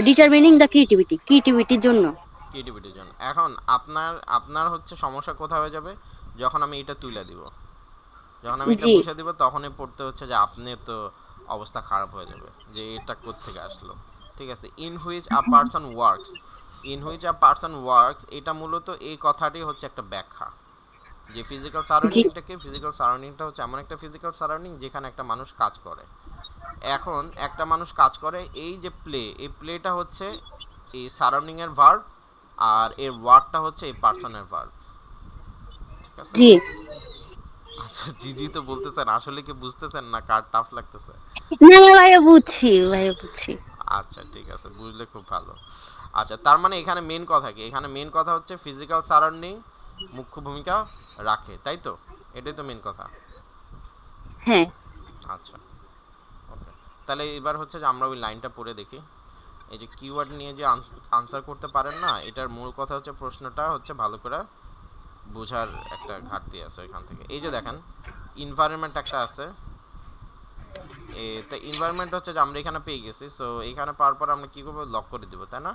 ডিটারমিনিং দ্য ক্রিয়েটিভিটির জন্য। ক্রিয়েটিভিটির জন্য। এখন আপনার আপনার হচ্ছে সমস্যা কোথায় হয়ে যাবে? যখন আমি এটা তুলে দিব, যখন আমি এটা জি বসে দিব, তখনই পড়তে হচ্ছে যে আপনি তো অবস্থা খারাপ হয়ে যাবে যে এটা কোত্থেকে আসলো, ঠিক আছে? In which a person works, in which a person works, এটা মূলত এই কথাটি হচ্ছে একটা ব্যাখ্যা যে ফিজিক্যাল জি সারাউন্ডিংটা কি। ফিজিক্যাল সারাউন্ডিংটা হচ্ছে এমন একটা ফিজিক্যাল সারাউন্ডিং যেখানে একটা মানুষ কাজ করে। এখন একটা মানুষ কাজ করে, এই যে প্লে, এই প্লেটা হচ্ছে এই সারাউন্ডিং এর ভার্ব, আর এর ওয়ার্ডটা হচ্ছে এই পার্সনের ভার্ব, ঠিক আছে? জি। আচ্ছা, জিজি তো বলতেছেন, আসলে কি বুঝতেছেন না কার টাফ লাগতেছে? না না ভাইয়া, বুঝছি ভাইয়া, বুঝছি। আচ্ছা ঠিক আছে, বুঝলে খুব ভালো। আচ্ছা, তার মানে এখানে মেন কথা কি? এখানে মেন কথা হচ্ছে ফিজিক্যাল সারাউন্ডিং মুখ্য ভূমিকা রাখে, তাই তো? এটাই তো মেন কথা। হ্যাঁ। আচ্ছা, ওকে। তাহলে এবার হচ্ছে যে আমরা ওই লাইনটা পড়ে দেখি। এই যে কিওয়ার্ড নিয়ে যে আনসার করতে পারেন না, এটার মূল কথা হচ্ছে প্রশ্নটা হচ্ছে ভালো করে বোঝার একটা ঘাটতি আছে এখান থেকে। এই যে দেখেন, এনভায়রনমেন্ট একটা আছে, তো এনভায়রনমেন্ট হচ্ছে যে আমরা এখানে পেয়ে গেছি, সো এখানে পাওয়ার পর আমরা কী করবো? লক করে দিব, তাই না?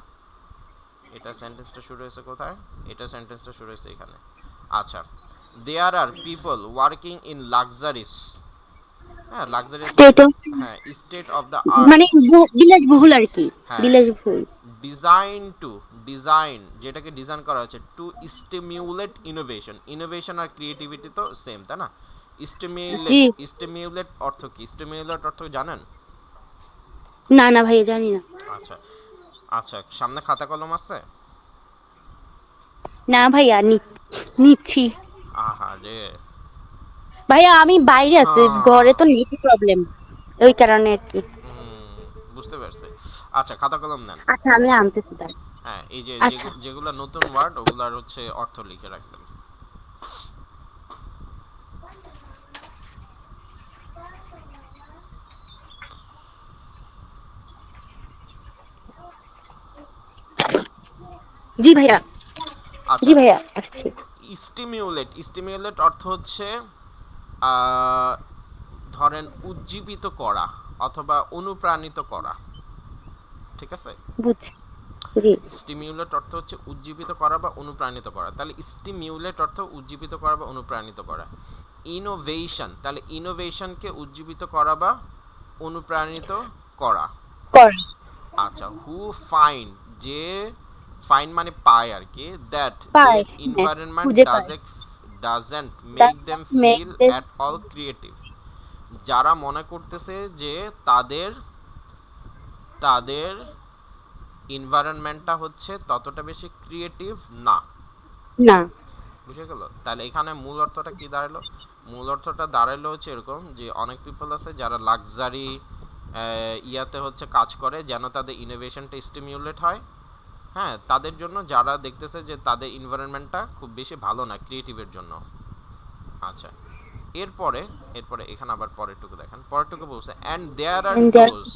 এটা সেন্টেন্সটা শুরু হয়েছে কোথায়? এটা সেন্টেন্সটা শুরু হয়েছে এখানে। আচ্ছা, দেয়ার আর পিপল ওয়ার্কিং ইন লাক্সারিস, হ্যাঁ লাক্সারিয়াস মানে স্টেট অফ হ্যাঁ স্টেট অফ দ্য আর্ট। মানে বিলাসবহুল আর কি, হ্যাঁ, বিলাসবহুল। ডিজাইন টু, ডিজাইন যেটাকে ডিজাইন করা হয়েছে টু স্টিমিউলেট ইনোভেশন। ইনোভেশন আর ক্রিয়েটিভিটি তো সেম, তাই না? জি। স্টিমিউলেট, স্টিমিউলেট অর্থ কি? স্টিমিউলেট অর্থ জানেন? না না ভাইয়া, জানি না। আচ্ছা আচ্ছা, সামনে খাতা কলম আছে? না ভাইয়া, নিচ্ছি। আহা রে। ভাইয়া আমি বাইরে আছি, ঘরে তো নেট প্রবলেম, ওই কারণে আর কি। বুঝতে পারছি। আচ্ছা, খাতা কলম নেন। আচ্ছা, আমি আনতেছি তার। হ্যাঁ, এই যে আচ্ছা যেগুলো নতুন ওয়ার্ড ওগুলার হচ্ছে অর্থ লিখে রাখবেন। জি ভাইয়া, জি আচ্ছা, ভাইয়া, আসছি। স্টিমিউলেট, স্টিমিউলেট অর্থ হচ্ছে আহ, ধরেন উজ্জীবিত করা অথবা অনুপ্রাণিত করা, ঠিক আছে? বুঝছি। জি স্টিমিউলেট অর্থ হচ্ছে উজ্জীবিত করা বা অনুপ্রাণিত করা, তাহলে স্টিমিউলেট অর্থ উজ্জীবিত করা বা অনুপ্রাণিত করা। ইনোভেশন, তাহলে ইনোভেশনকে উজ্জীবিত করা বা অনুপ্রাণিত করা। কর আচ্ছা, হু ফাইন্ড, যে ফাইন্ড মানে পায় আর কি, দ্যাট পায়, দেয়ার হ্যাঁ এনভায়রনমেন্ট খুঁজে পায়। Doesn't make Does them not make feel them at all creative, যারা মনে করতেছে যে তাদের তাদের এনভায়রনমেন্টটা হচ্ছে ততটা বেশি ক্রিয়েটিভ না। না। বুঝে গেল? তাহলে এখানে মূল অর্থটা কি দাঁড়ালো? মূল অর্থটা দাঁড়ালো হচ্ছে এরকম যে অনেক পিপল আছে যারা লাক্সারি ইয়াতে হচ্ছে কাজ করে যেন তাদের ইনোভেশনটা স্টিমিউলেট হয়। হ্যাঁ, তাদের জন্য যারা দেখতেছে যে তাদের এনভায়রনমেন্টটা খুব বেশি ভালো না ক্রিয়েটিভের জন্য। আচ্ছা, এরপরে এরপরে এখানে আবার পরেরটুকু দেখেন, পরেরটুকু বলছে and there are And they are those,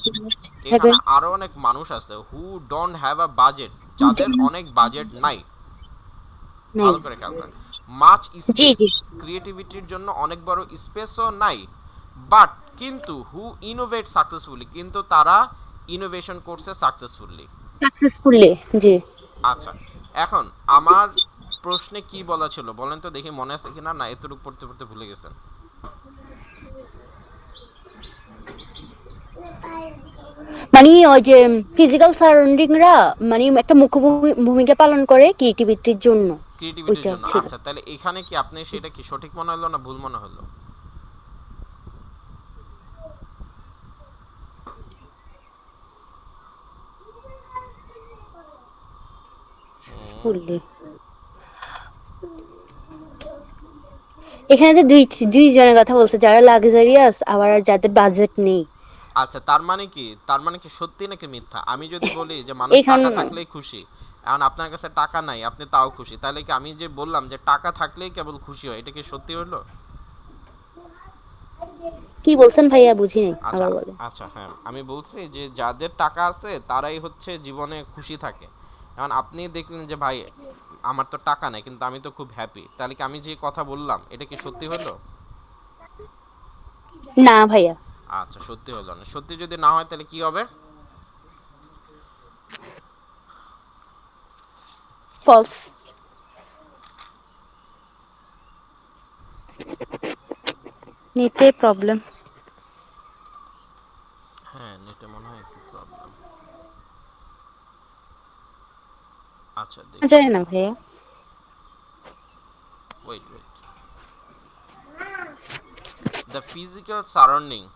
এখানে having আরো অনেক মানুষ আছে who don't have a budget, যাদের অনেক বাজেট নাই। নাই। ভালো করে খেয়াল করেন, মাচ জি স্পেস, জি ক্রিয়েটিভিটির জন্য অনেক বড় স্পেসও নাই, বাট কিন্তু হু ইনোভেট সাকসেসফুলি, কিন্তু তারা ইনোভেশন করছে সাকসেসফুলি। সাকসেসফুলি। জি আচ্ছা, এখন আমার প্রশ্নে কি বলা ছিল বলেন তো দেখি, মনে আছে কিনা, না এতটুকু পড়তে পড়তে ভুলে গেছেন? মানে ওই যে ফিজিক্যাল সারাউন্ডিং রা মানে একটা মুখ্য ভূমিকা পালন করে ক্রিয়েটিভিটির জন্য, ক্রিয়েটিভিটির ওইটা জন্য। ছিল। আচ্ছা, তাহলে এখানে কি আপনি সেটা কি সঠিক মনে হলো না ভুল মনে হলো? হুম। ফুললি এখানে যে দুই জনের কথা বলছে, যারা লাক্সারিয়াস আবার যাদের বাজেট নেই। আচ্ছা, তার মানে কি, তার মানে কি সত্যি নাকি মিথ্যা? আমি যদি বলি যে মানুষ এখান টাকা থাকলেই খুশি, এখন আপনার কাছে টাকা নাই আপনি তাও খুশি, তাহলে কি আমি যে বললাম যে টাকা থাকলেই কেবল খুশি হয়, এটা কি সত্যি হলো? কি বলছেন ভাইয়া বুঝিনি, আচ্ছা, আবার বলেন। আচ্ছা, হ্যাঁ আমি বলছি যে যাদের টাকা আছে তারাই হচ্ছে জীবনে খুশি থাকে। এখন আপনি দেখলেন যে ভাই আমার তো টাকা নাই কিন্তু আমি তো খুব হ্যাপি, তাহলে কি আমি যে কথা বললাম এটা কি সত্যি হলো? না ভাইয়া। আচ্ছা, সত্যি হলো না। সত্যি যদি না হয় তাহলে কি হবে? ফলস। নিতে প্রবলেম। হ্যাঁ, নেটে মনে হয় একটু প্রবলেম। আচ্ছা, দেখি। জানি না ভাইয়া। Wait wait, the physical surrounding,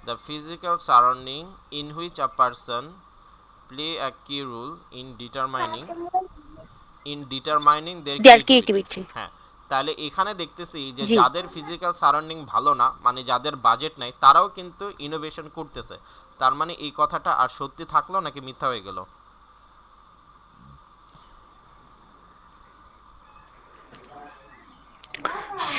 the physical surrounding in which a person play a key role in determining their their creativity। Creativity. হ্যাঁ, তাহলে এখানে দেখতেছি যে জি যাদের ফিজিক্যাল সারাউন্ডিং ভালো না, মানে যাদের বাজেট নাই, তারাও কিন্তু ইনোভেশন করতেছে। তার মানে এই কথাটা আর সত্যি থাকলো নাকি মিথ্যা হয়ে গেল?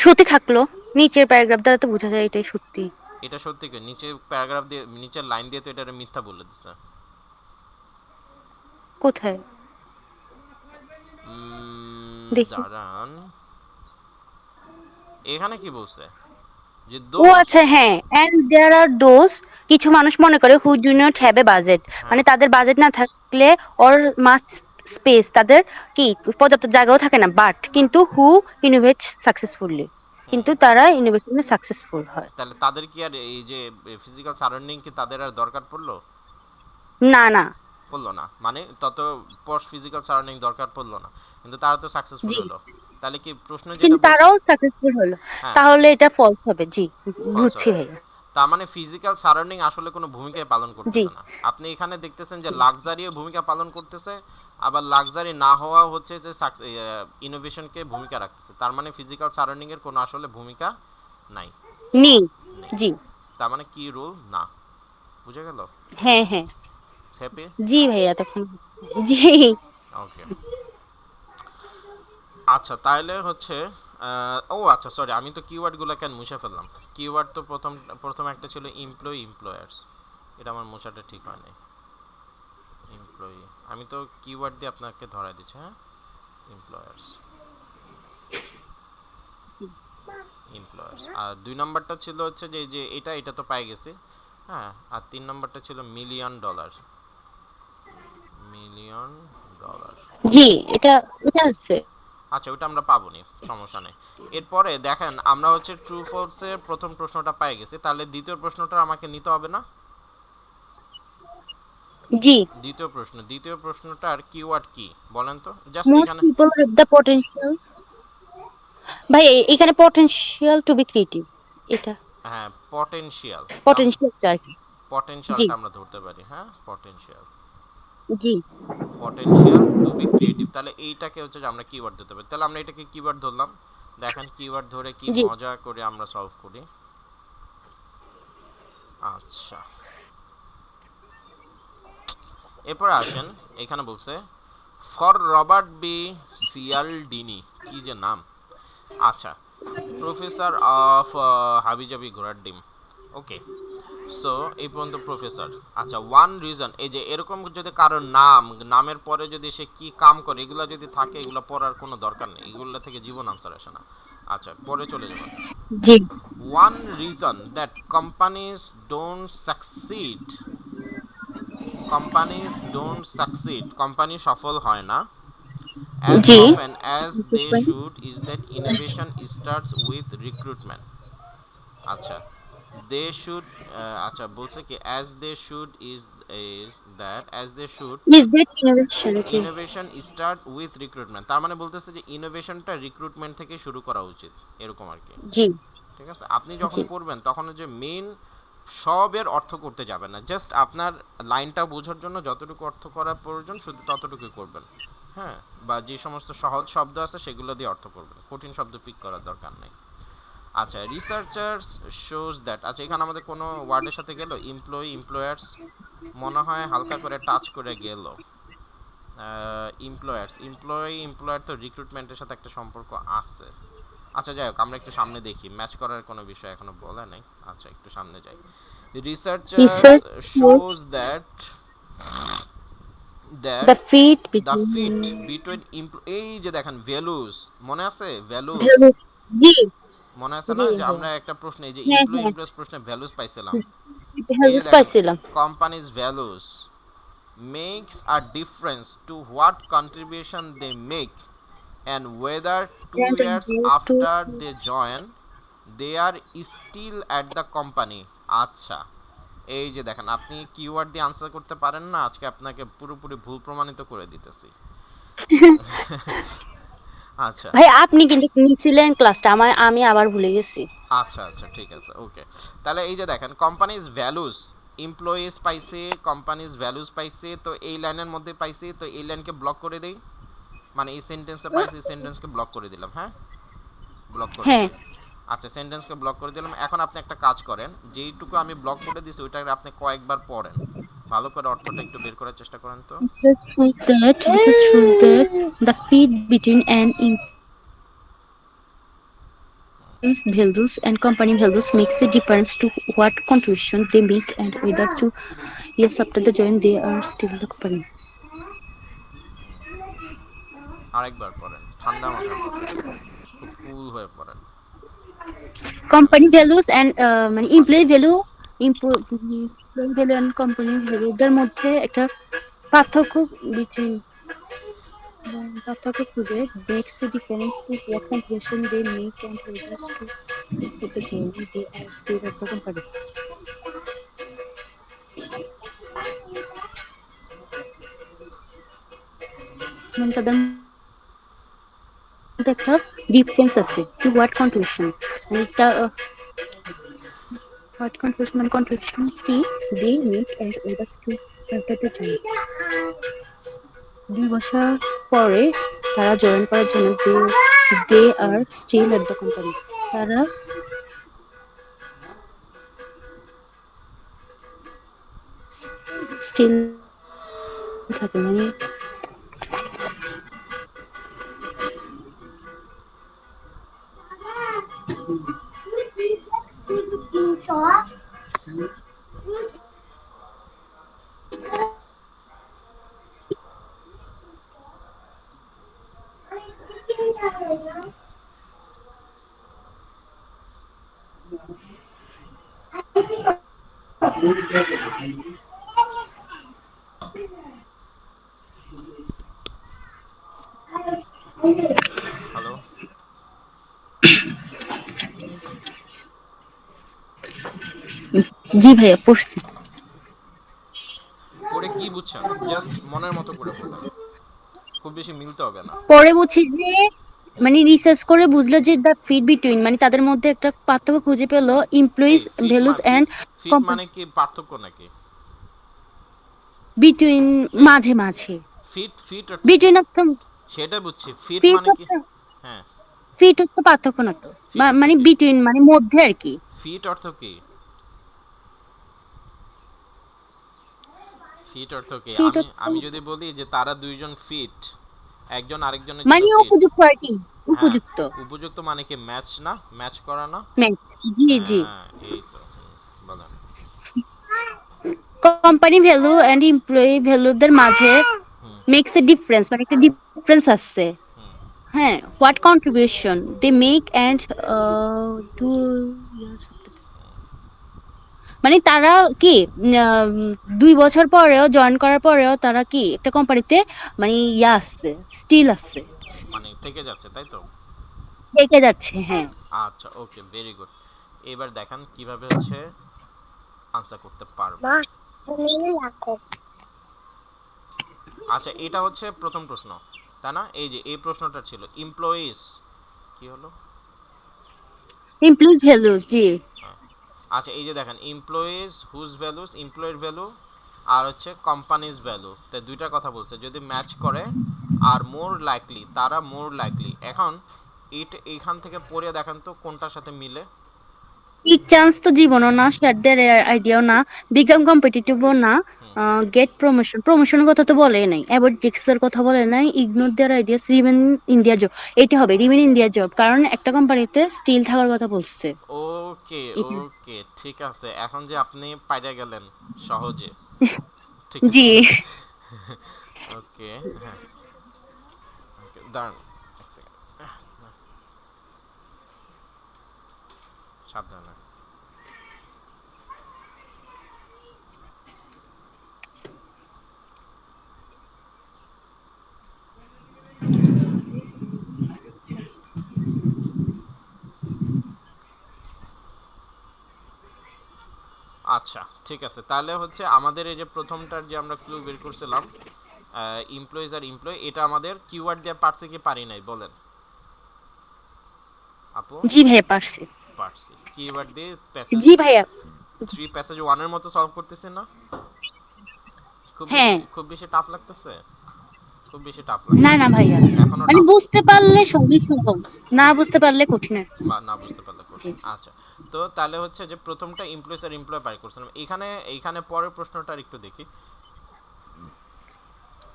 সত্যি থাকলো, নিচের প্যারাগ্রাফ দ্বারা তো বোঝা যায় এটাই সত্যি। এটা সত্যি কি? নিচে প্যারাগ্রাফ দিয়ে, নিচের লাইন দিয়ে তো এটা মিথ্যা বলে দিচ্ছে। কোথায় দেখি। দাঁড়ান, এখানে কি বলছে যে ও দোজ। আচ্ছা হ্যাঁ, এন্ড দেয়ার আর দোজ, কিছু মানুষ মনে করে who do not have a budget, হ্যাঁ। মানে তাদের বাজেট না থাকলে অর মাস স্পেস, তাদের কি পর্যাপ্ত জায়গাও থাকে না, বাট কিন্তু হু ইনোভেট সাকসেসফুলি, হুম। কিন্তু তারা ইনোভেশনে সাকসেসফুল হয়। তাহলে তাদের কি আর এই যে ফিজিক্যাল সারাউন্ডিং কি তাদের আর দরকার পড়লো? না না। পড়লো না, মানে তত পশ ফিজিক্যাল সারাউন্ডিং দরকার পড়লো না, কিন্তু তারা তো সাকসেসফুল জি হলো। তাহলে কি প্রশ্ন যেটা কিন্তু বলছে, তারাও সাকসেসফুল হলো, হ্যাঁ, তাহলে এটা ফলস হবে। জি ফলস বুঝছি হবে। ভাইয়া। তার মানে ফিজিক্যাল সারাউন্ডিং আসলে কোনো ভূমিকাই পালন জি করতেছে না। আপনি এখানে দেখতেছেন যে লাক্সারিও ভূমিকা পালন করতেছে, আবার লাক্সারি না হওয়া হচ্ছে যে ইনোভেশনকে ভূমিকা রাখতেছে। তার মানে ফিজিক্যাল সারাউন্ডিং এর কোনো আসলে ভূমিকা নাই। নেই। নেই। জি তার মানে কি রোল না, বুঝে গেল? হ্যাঁ হ্যাঁ। হ্যাপি? জি ভাইয়া তখন। জি ওকে। আচ্ছা, তাহলে হচ্ছে ও আচ্ছা, সরি, আমি তো কিওয়ার্ডগুলো কেন মুছে ফেললাম। কিওয়ার্ড তো প্রথম একটা ছিল এমপ্লয়ি এমপ্লয়ার্স, এটা আমার মোছাটা ঠিক হয় নাই। এমপ্লয়ি, আমি তো কিওয়ার্ড দিয়ে আপনাকে ধরাই দিচ্ছি, হ্যাঁ। Employers, employers. আর 2 নাম্বারটা ছিল হচ্ছে যে এটা তো পাই গেছি। হ্যাঁ, আর 3 নাম্বারটা ছিল $1,000,000। Million dollar. জি, এটা এটা আছে। আচ্ছা, ওটা আমরা পাবো নি, সমস্যা নেই। এরপরে দেখেন আমরা হচ্ছে ট্রু ফলসের প্রথম প্রশ্নটা পেয়ে গেছি, তাহলে দ্বিতীয় প্রশ্নটা আমাকে নিতে হবে না? জি। দ্বিতীয় প্রশ্নটার কিওয়ার্ড কি বলেন তো, জাস্ট Most এখানে। people have the potential. ভাই এখানে potential to be creative. এটা হ্যাঁ, পটেনশিয়াল। potential টা আর কি। জি, পটেনশিয়ালটা আমরা ধরতে পারি, হ্যাঁ পটেনশিয়াল। জি, পটেনশিয়াল টু বি ক্রিয়েটিভ, তাহলে এইটাকে হচ্ছে যে আমরা কিওয়ার্ড দিতে পারি, তাহলে আমরা এটাকে কিওয়ার্ড ধরলাম। দেখেন কিওয়ার্ড ধরে কি জি। মজা করে আমরা সলভ করি। আচ্ছা, এরপর আসেন, এখানে বলছে ফর রবার্ট বি সিয়ালডিনি, কি যে নাম। আচ্ছা, প্রফেসর অফ হাবিজাবি ঘোড়ার ডিম। ওকে, সো এই পর্যন্ত প্রফেসর। আচ্ছা, ওয়ান রিজন, এই যে এরকম যদি কারোর নামের পরে যদি সে কি কাম করে এগুলো যদি থাকে, এগুলো পড়ার কোনো দরকার নেই, এগুলো থেকে জীবন আনসার আসে না। আচ্ছা, পরে চলে যাবেন। জি, one reason that companies don't succeed, company সফল হয় না as G. often as they should is that innovation starts with recruitment. আচ্ছা, দে শুড, আচ্ছা বলছে কি as they should is that as they should Is that innovation? জি, innovation start with recruitment, তার মানে বলতেছে যে ইনোভেশনটা রিক্রুটমেন্ট থেকে শুরু করা উচিত, এরকম আর কি। জি, ঠিক আছে, আপনি যখন জি। পড়বেন তখন যে মেইন সবের অর্থ করতে যাবেন না, জাস্ট আপনার লাইনটা বোঝার জন্য যতটুকু অর্থ করার প্রয়োজন শুধু ততটুকুই করবেন। হ্যাঁ, বা যে সমস্ত সহজ শব্দ আছে সেগুলো দিয়ে অর্থ করবেন, কঠিন শব্দ পিক করার দরকার নেই। আচ্ছা, রিসার্চার্স শোজ দ্যাট, আচ্ছা এখানে আমাদের কোনো ওয়ার্ডের সাথে গেল এমপ্লয়ার্স, মনে হয় হালকা করে টাচ করে গেল। এমপ্লয়ার তো রিক্রুটমেন্টের সাথে একটা সম্পর্ক আছে। আচ্ছা যাই হোক, আমরা একটু সামনে দেখি, ম্যাচ করার কোনো বিষয় এখনো বলা নেই। আচ্ছা, একটু সামনে যাই। Researchers Research shows shows that the fit the fit between between, এই যে দেখেন ভ্যালুস, মনে আছে ভ্যালুস? values. জি, মনে আছে জি না যে ভাইয়া। আমরা একটা প্রশ্নে এই যে হ্যাঁ, হ্যাঁ। ইমপ্লয়েস প্রশ্নে ভ্যালুস পাইছিলাম। এই যে values দেখেন, পাইছিলাম। Companies values makes a difference to what contribution they make and whether 2 years after they join they are still at the company. আচ্ছা, এই যে দেখেন আপনি কিওয়ার্ড দিয়ে আনসার করতে পারেন না, আজকে আপনাকে পুরোপুরি ভুল প্রমাণিত করে দিতেছি। আচ্ছা, ভাই আপনি কিন্তু নিছিলেন ক্লাসটা আমি আবার ভুলে গেছি। আচ্ছা, আচ্ছা, ঠিক আছে, ওকে। তাহলে এই যে দেখেন কোম্পানিজ ভ্যালুস, এমপ্লয়িজ পাইছে, কোম্পানিজ ভ্যালুস পাইছে, তো এই লাইনের মধ্যে পাইছে, তো এই লাইনকে ব্লক করে দেই, মানে এই সেন্টেন্সে পাইছে, এই সেন্টেন্সকে ব্লক করে দিলাম, হ্যাঁ ব্লক করে হ্যাঁ। দিই। আচ্ছা, সেন্টেন্সকে ব্লক করে দিলাম। এখন আপনি একটা কাজ করেন, যেইটুকু আমি ব্লক করে দিছি ওইটা আপনি কয়েকবার পড়েন, ভালো করে অর্থটা একটু বের করার চেষ্টা করেন তো। This shows that the fit between an employee's values and company values makes a difference to what contribution they make and whether 2 years after the join they are still the company. আরেকবার পড়েন, ঠান্ডা মাথায় পড়েন, খুব কুল হয়ে পড়েন। Company values and মানে employee value and company value এদের মধ্যে একটা পার্থক্য between পার্থক্য খুঁজে makes a difference to what contribution they make and whether to with the journey they are still at the company. মানে তাদের মধ্যে একটা ডিফারেন্স আছে to what contribution মানে একটা what contribution মানে contribution কি they make and others to after the journey 2 বছর পরে তারা জয়েন করার জন্য দে আর স্টিল এট দ্য কোম্পানি তারা স্টিল থাকে মানে জি ভাইয়া পড়ছি। পড়ে কি বুঝছেন জাস্ট মনের মতো করে বলবেন, খুব বেশি মিলতে হবে না। পরে বুঝছি যে মানে রিসার্চ করে বুঝলো যে দ্য ফিট বিটুইন মানে তাদের মধ্যে একটা পার্থক্য খুঁজে পেলো এমপ্লয়িজ এই fit values fit and fit মানে কি পার্থক্য নাকি? বিটুইন এই মাঝে মাঝে ফিট ফিট অর্থ কি? বিটুইন অফ দ্য সেটা বুঝছি, ফিট ফিট মানে অফ কি? দ্য হ্যাঁ, ফিট অফ দ্য পার্থক্য না তো ফিট অর্থ মানে কি? বিটুইন মানে মধ্যে আর কি। ফিট অর্থ কি? ফিট অর্থ কি? ফিট আমি অফ আমি যদি বলি যে তারা দুইজন ফিট, একজন আরেকজনের জন্য মানে ফিট। উপযুক্ত আর কি, হ্যাঁ, উপযুক্ত উপযুক্ত মানে কি ম্যাচ না, ম্যাচ করা না? ম্যাচ। জি জি। হ্যাঁ, এই তো বলেন। কোম্পানি ভ্যালু এন্ড এমপ্লয়ি ভ্যালুদের মাঝে হুম মেক্স এ ডিফারেন্স মানে একটা ডিফারেন্স আছে। হুম হ্যাঁ, what contribution they make and do মানে তারা কি উম, 2 বছর পরেও জয়েন করার পরেও তারা কি একটা কোম্পানিতে মানে ইয়া আছে, স্টিল আছে, মানে থেকে যাচ্ছে তাই তো। থেকে যাচ্ছে। হ্যাঁ। আচ্ছা, ওকে, ভেরি গুড। এবার দেখান কিভাবে হচ্ছে আনসার করতে পারবেন। মা তুমি রাখো। আচ্ছা, এটা হচ্ছে প্রথম প্রশ্ন, তাই না? এই যে এই প্রশ্নটা ছিল এমপ্লয়িজ, কি হলো? এমপ্লয়িজ ভ্যালুস জি। হ্যাঁ। আচ্ছা, এই যে দেখেন এমপ্লয়িজ হুজ ভ্যালুস, এমপ্লয়ের ভ্যালু, আর হচ্ছে কোম্পানিজ ভ্যালু, তাই দুইটা কথা বলছে যদি ম্যাচ করে, আর মোর লাইকলি, তারা মোর লাইকলি। এখন এইখান থেকে পড়ে দেখেন তো কোনটার সাথে মিলে। টিক চান্স তো জীবনও না, শেয়ার দেয়ার আইডিয়াও না, বিকাম কম্পিটিটিভও না, হুম গেট প্রমোশন, প্রমোশনের কথা তো বলে নাই, অ্যাবাউট রিস্কের কথা বলে নাই, ইগনোর দেয়ার আইডিয়াস, রিমেন ইন্ডিয়া জব। এটা হবে রিমেন ইন্ডিয়া জব, কারণ একটা কোম্পানিতে স্টিল থাকার কথা বলছে। ওকে, এটা ওকে, ঠিক আছে, এখন যে আপনি পাইরা গেলেন সহজে, ঠিক জি। আছে। ওকে, হ্যাঁ, ওকে, দাঁড়ান এক সেকেন্ড, সাবধানে। আচ্ছা, ঠিক আছে, তাহলে হচ্ছে আমাদের এই যে প্রথমটার যে আমরা ক্লু বের করছিলাম, এমপ্লয়িজ আর এমপ্লয়, এটা আমাদের কিওয়ার্ড দিয়ে পারছি কি পারি নাই বলেন আপু? জি ভাইয়া পারছি। পারছি কিওয়ার্ড দিয়ে প্যাসেজ জি ভাইয়া। 3 প্যাসেজ 1 এর মতো সলভ করতেছি না? হ্যাঁ। খুব বেশি টাফ লাগতেছে? খুব বেশি টাফ না লাগতেছে না না? ভাইয়া, এখনো মানে টাফ? বুঝতে পারলে সবই সহজ, না বুঝতে পারলে কঠিন আর কি। বা না বুঝতে পারলে জি। কঠিন। আচ্ছা, তো তাহলে হচ্ছে যে প্রথমটা এমপ্লয়িজ আর এমপ্লয় বাই করছিলাম, এখানে এইখানে পরের প্রশ্নটা আর একটু দেখি।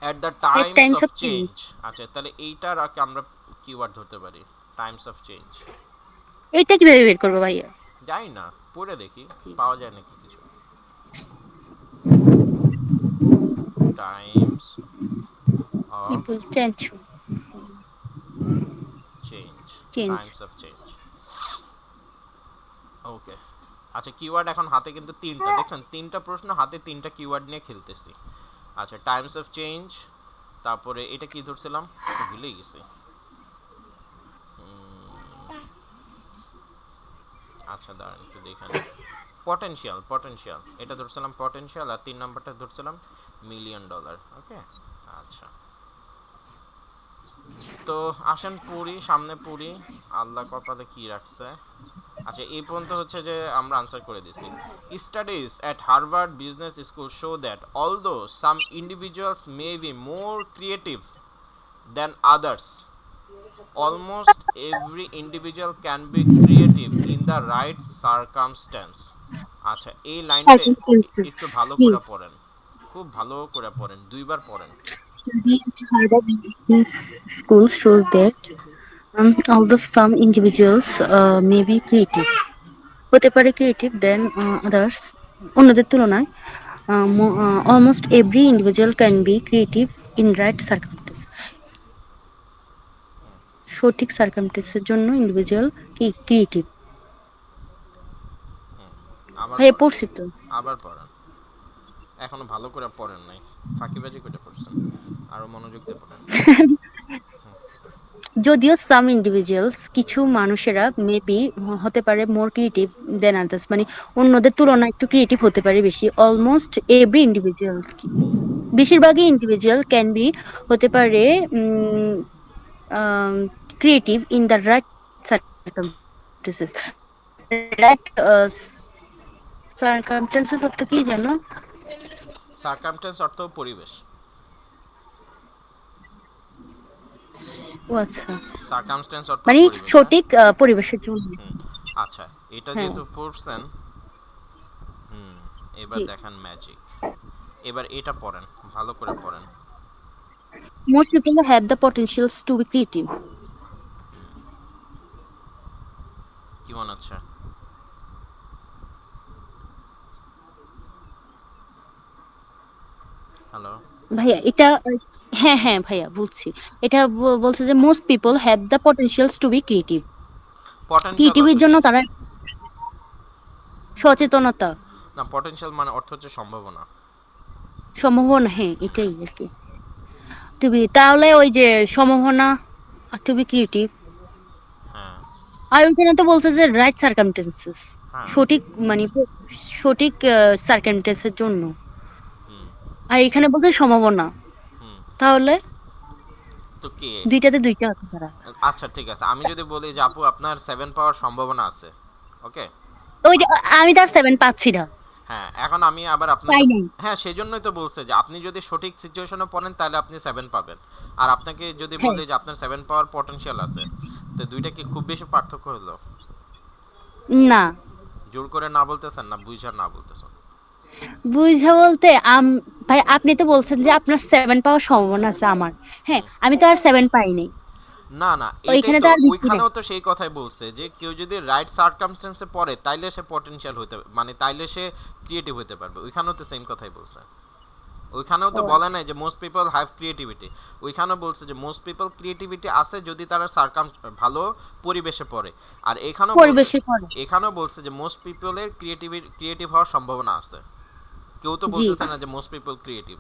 At the at times Times of of change. Change. আচ্ছা, তাহলে এইটার আগে আমরা কিওয়ার্ড ধরতে পারি, টাইমস অফ চেঞ্জ। এটা কিভাবে বের করবো ভাইয়া? যাই না, পড়ে দেখি জি। পাওয়া যায় নাকি কিছু। Times of people change. Change, change. Times of change, okay. আচ্ছা, কিওয়ার্ড এখন হাতে কিন্তু তিনটা, দেখছেন তিনটা প্রশ্ন হাতে, তিনটা কিওয়ার্ড নিয়ে খেলতেছি। আচ্ছা, টাইমস অফ চেঞ্জ, তারপরে এটা কি ধরছিলাম ভুলেই গেছি। আচ্ছা, দাঁড়ান একটু দেখে নিই। পটেনশিয়াল, পটেনশিয়াল, এটা ধরছিলাম পটেনশিয়াল, আর 3 নাম্বারটা ধরছিলাম $1,000,000। ওকে, আচ্ছা, তো আসেন পড়ি, সামনে পড়ি, আল্লাহ কপালে কি রাখছে। আচ্ছা, এই পর্যন্ত হচ্ছে যে আমরা আনসার করে দিছি। Studies at Harvard business school show that although some individuals may be more creative than others, almost every individual can be creative in the right circumstance. আচ্ছা, এই লাইনটা একটু ভালো জি। করে পড়েন, খুব ভালো করে পড়েন, দুইবার পড়েন। Study at Harvard Business School shows that although some individuals may be creative, হতে পারে ক্রিয়েটিভ দেন আদার্স, অন্যদের তুলনায় almost every individual can be creative in right circumstance, সঠিক সার্কামস্টেন্সের জন্য ইন্ডিভিজুয়াল কি ক্রিয়েটিভ। আবার ভাইয়া পড়েন, পড়ছি তো। আবার পড়েন, এখনো ভালো করে পড়েন নাই, ফাঁকিবাজি করে পড়ছেন, আরো মনোযোগ দিয়ে পড়েন। যদিও সাম ইন্ডিভিজুয়ালস কিছু মানুষেরা মেবি হতে পারে মোর ক্রিয়েটিভ দেন আদার্স, মানে অন্যদের তুলনায় একটু ক্রিয়েটিভ হতে পারে বেশি। অলমোস্ট এভরি ইন্ডিভিজুয়াল, বেশিরভাগই ইন্ডিভিজুয়াল ক্যান বি হতে পারে creative in the right circumstances. Right circumstances অর্থ কি জানো? সার্কামটেন্স অর্থ পরিবেশ। ও আচ্ছা, সার্কামস্টেন্স অর্থ মানে পরিবেশ, হ্যাঁ। সঠিক পরিবেশের জন্য। হুম। আচ্ছা, এটা হ্যাঁ, যেহেতু পড়ছেন, হুম, এবার জি। দেখান ম্যাজিক। এবার এটা পড়েন, ভালো করে পড়েন। Most people have the potentials to be creative. কি মনে হচ্ছে? হ্যালো? ভাইয়া এটা হ্যাঁ, হ্যাঁ ভাইয়া বলছি। এটা বলছে যে most people have the potentials to be creative. Potential creative অর্থ এর কি? জন্য তারা সচেতনতা, না, পটেনশিয়াল মানে অর্থ হচ্ছে সম্ভাবনা। সম্ভাবনা, হ্যাঁ এটাই আরকি। টু বি তাহলে ওই যে সম্ভাবনা টু বি ক্রিয়েটিভ। হ্যাঁ, আর ওইখানে তো বলছে যে রাইট সার্কামস্টেন্সেস, হ্যাঁ। সঠিক মানে সঠিক সার্কামস্টেন্সের জন্য। হুম, আর এখানে বলছে সম্ভাবনা। হুম। তাহলে তো কি? দুইটাতে দুইটা আছে তারা। আচ্ছা, ঠিক আছে। আমি যদি বলি যে আপু আপনার 7 পাওয়ার সম্ভাবনা আছে। ওকে? ওইটা আমি তার 7 পাচ্ছি না। হ্যাঁ, এখন আমি আবার আপনাকে, তাই নাই। হ্যাঁ, সেজন্যই তো বলছে যে আপনি যদি সঠিক সিচুয়েশনে পড়েন তাহলে আপনি 7 পাবেন। আর আপনাকে যদি হ্যাঁ, বলি যে আপনার 7 পাওয়ার পটেনশিয়াল আছে, তো দুইটা কি খুব বেশি পার্থক্য হলো? না। জোর করে না বলতেছেন না বুঝা না বলতেছেন? বুঝা বলতে ভাই আপনি তো বলছেন যে আপনার 7 পাওয়ার সম্ভাবনা আছে আমার। হ্যাঁ, হুম। আমি তো আর 7 পাই নাই। না, না, এইটাই ওইখানে তো, তো আর ভিত্তি নাই। ওইখানেও তো সেই কথাই বলছে যে কেউ যদি রাইট সার্কামস্টেন্সে পড়ে তাইলে সে পটেনশিয়াল হইতে, মানে তাইলে সে ক্রিয়েটিভ হইতে পারবে। ওইখানেও তো সেম কথাই বলছে। ওইখানেও ও তো বলে আচ্ছা। নাই যে মোস্ট পিপল হ্যাভ ক্রিয়েটিভিটি। ওইখানেও বলছে যে মোস্ট পিপল ক্রিয়েটিভিটি আছে যদি তারা ভালো পরিবেশে পড়ে। আর পরিবেশের পরে। এখানেও বলছে যে মোস্ট পিপলের ক্রিয়েটিভ হওয়ার সম্ভাবনা আছে। কেউ তো জি। বলতেছে না যে মোস্ট পিপল ক্রিয়েটিভ।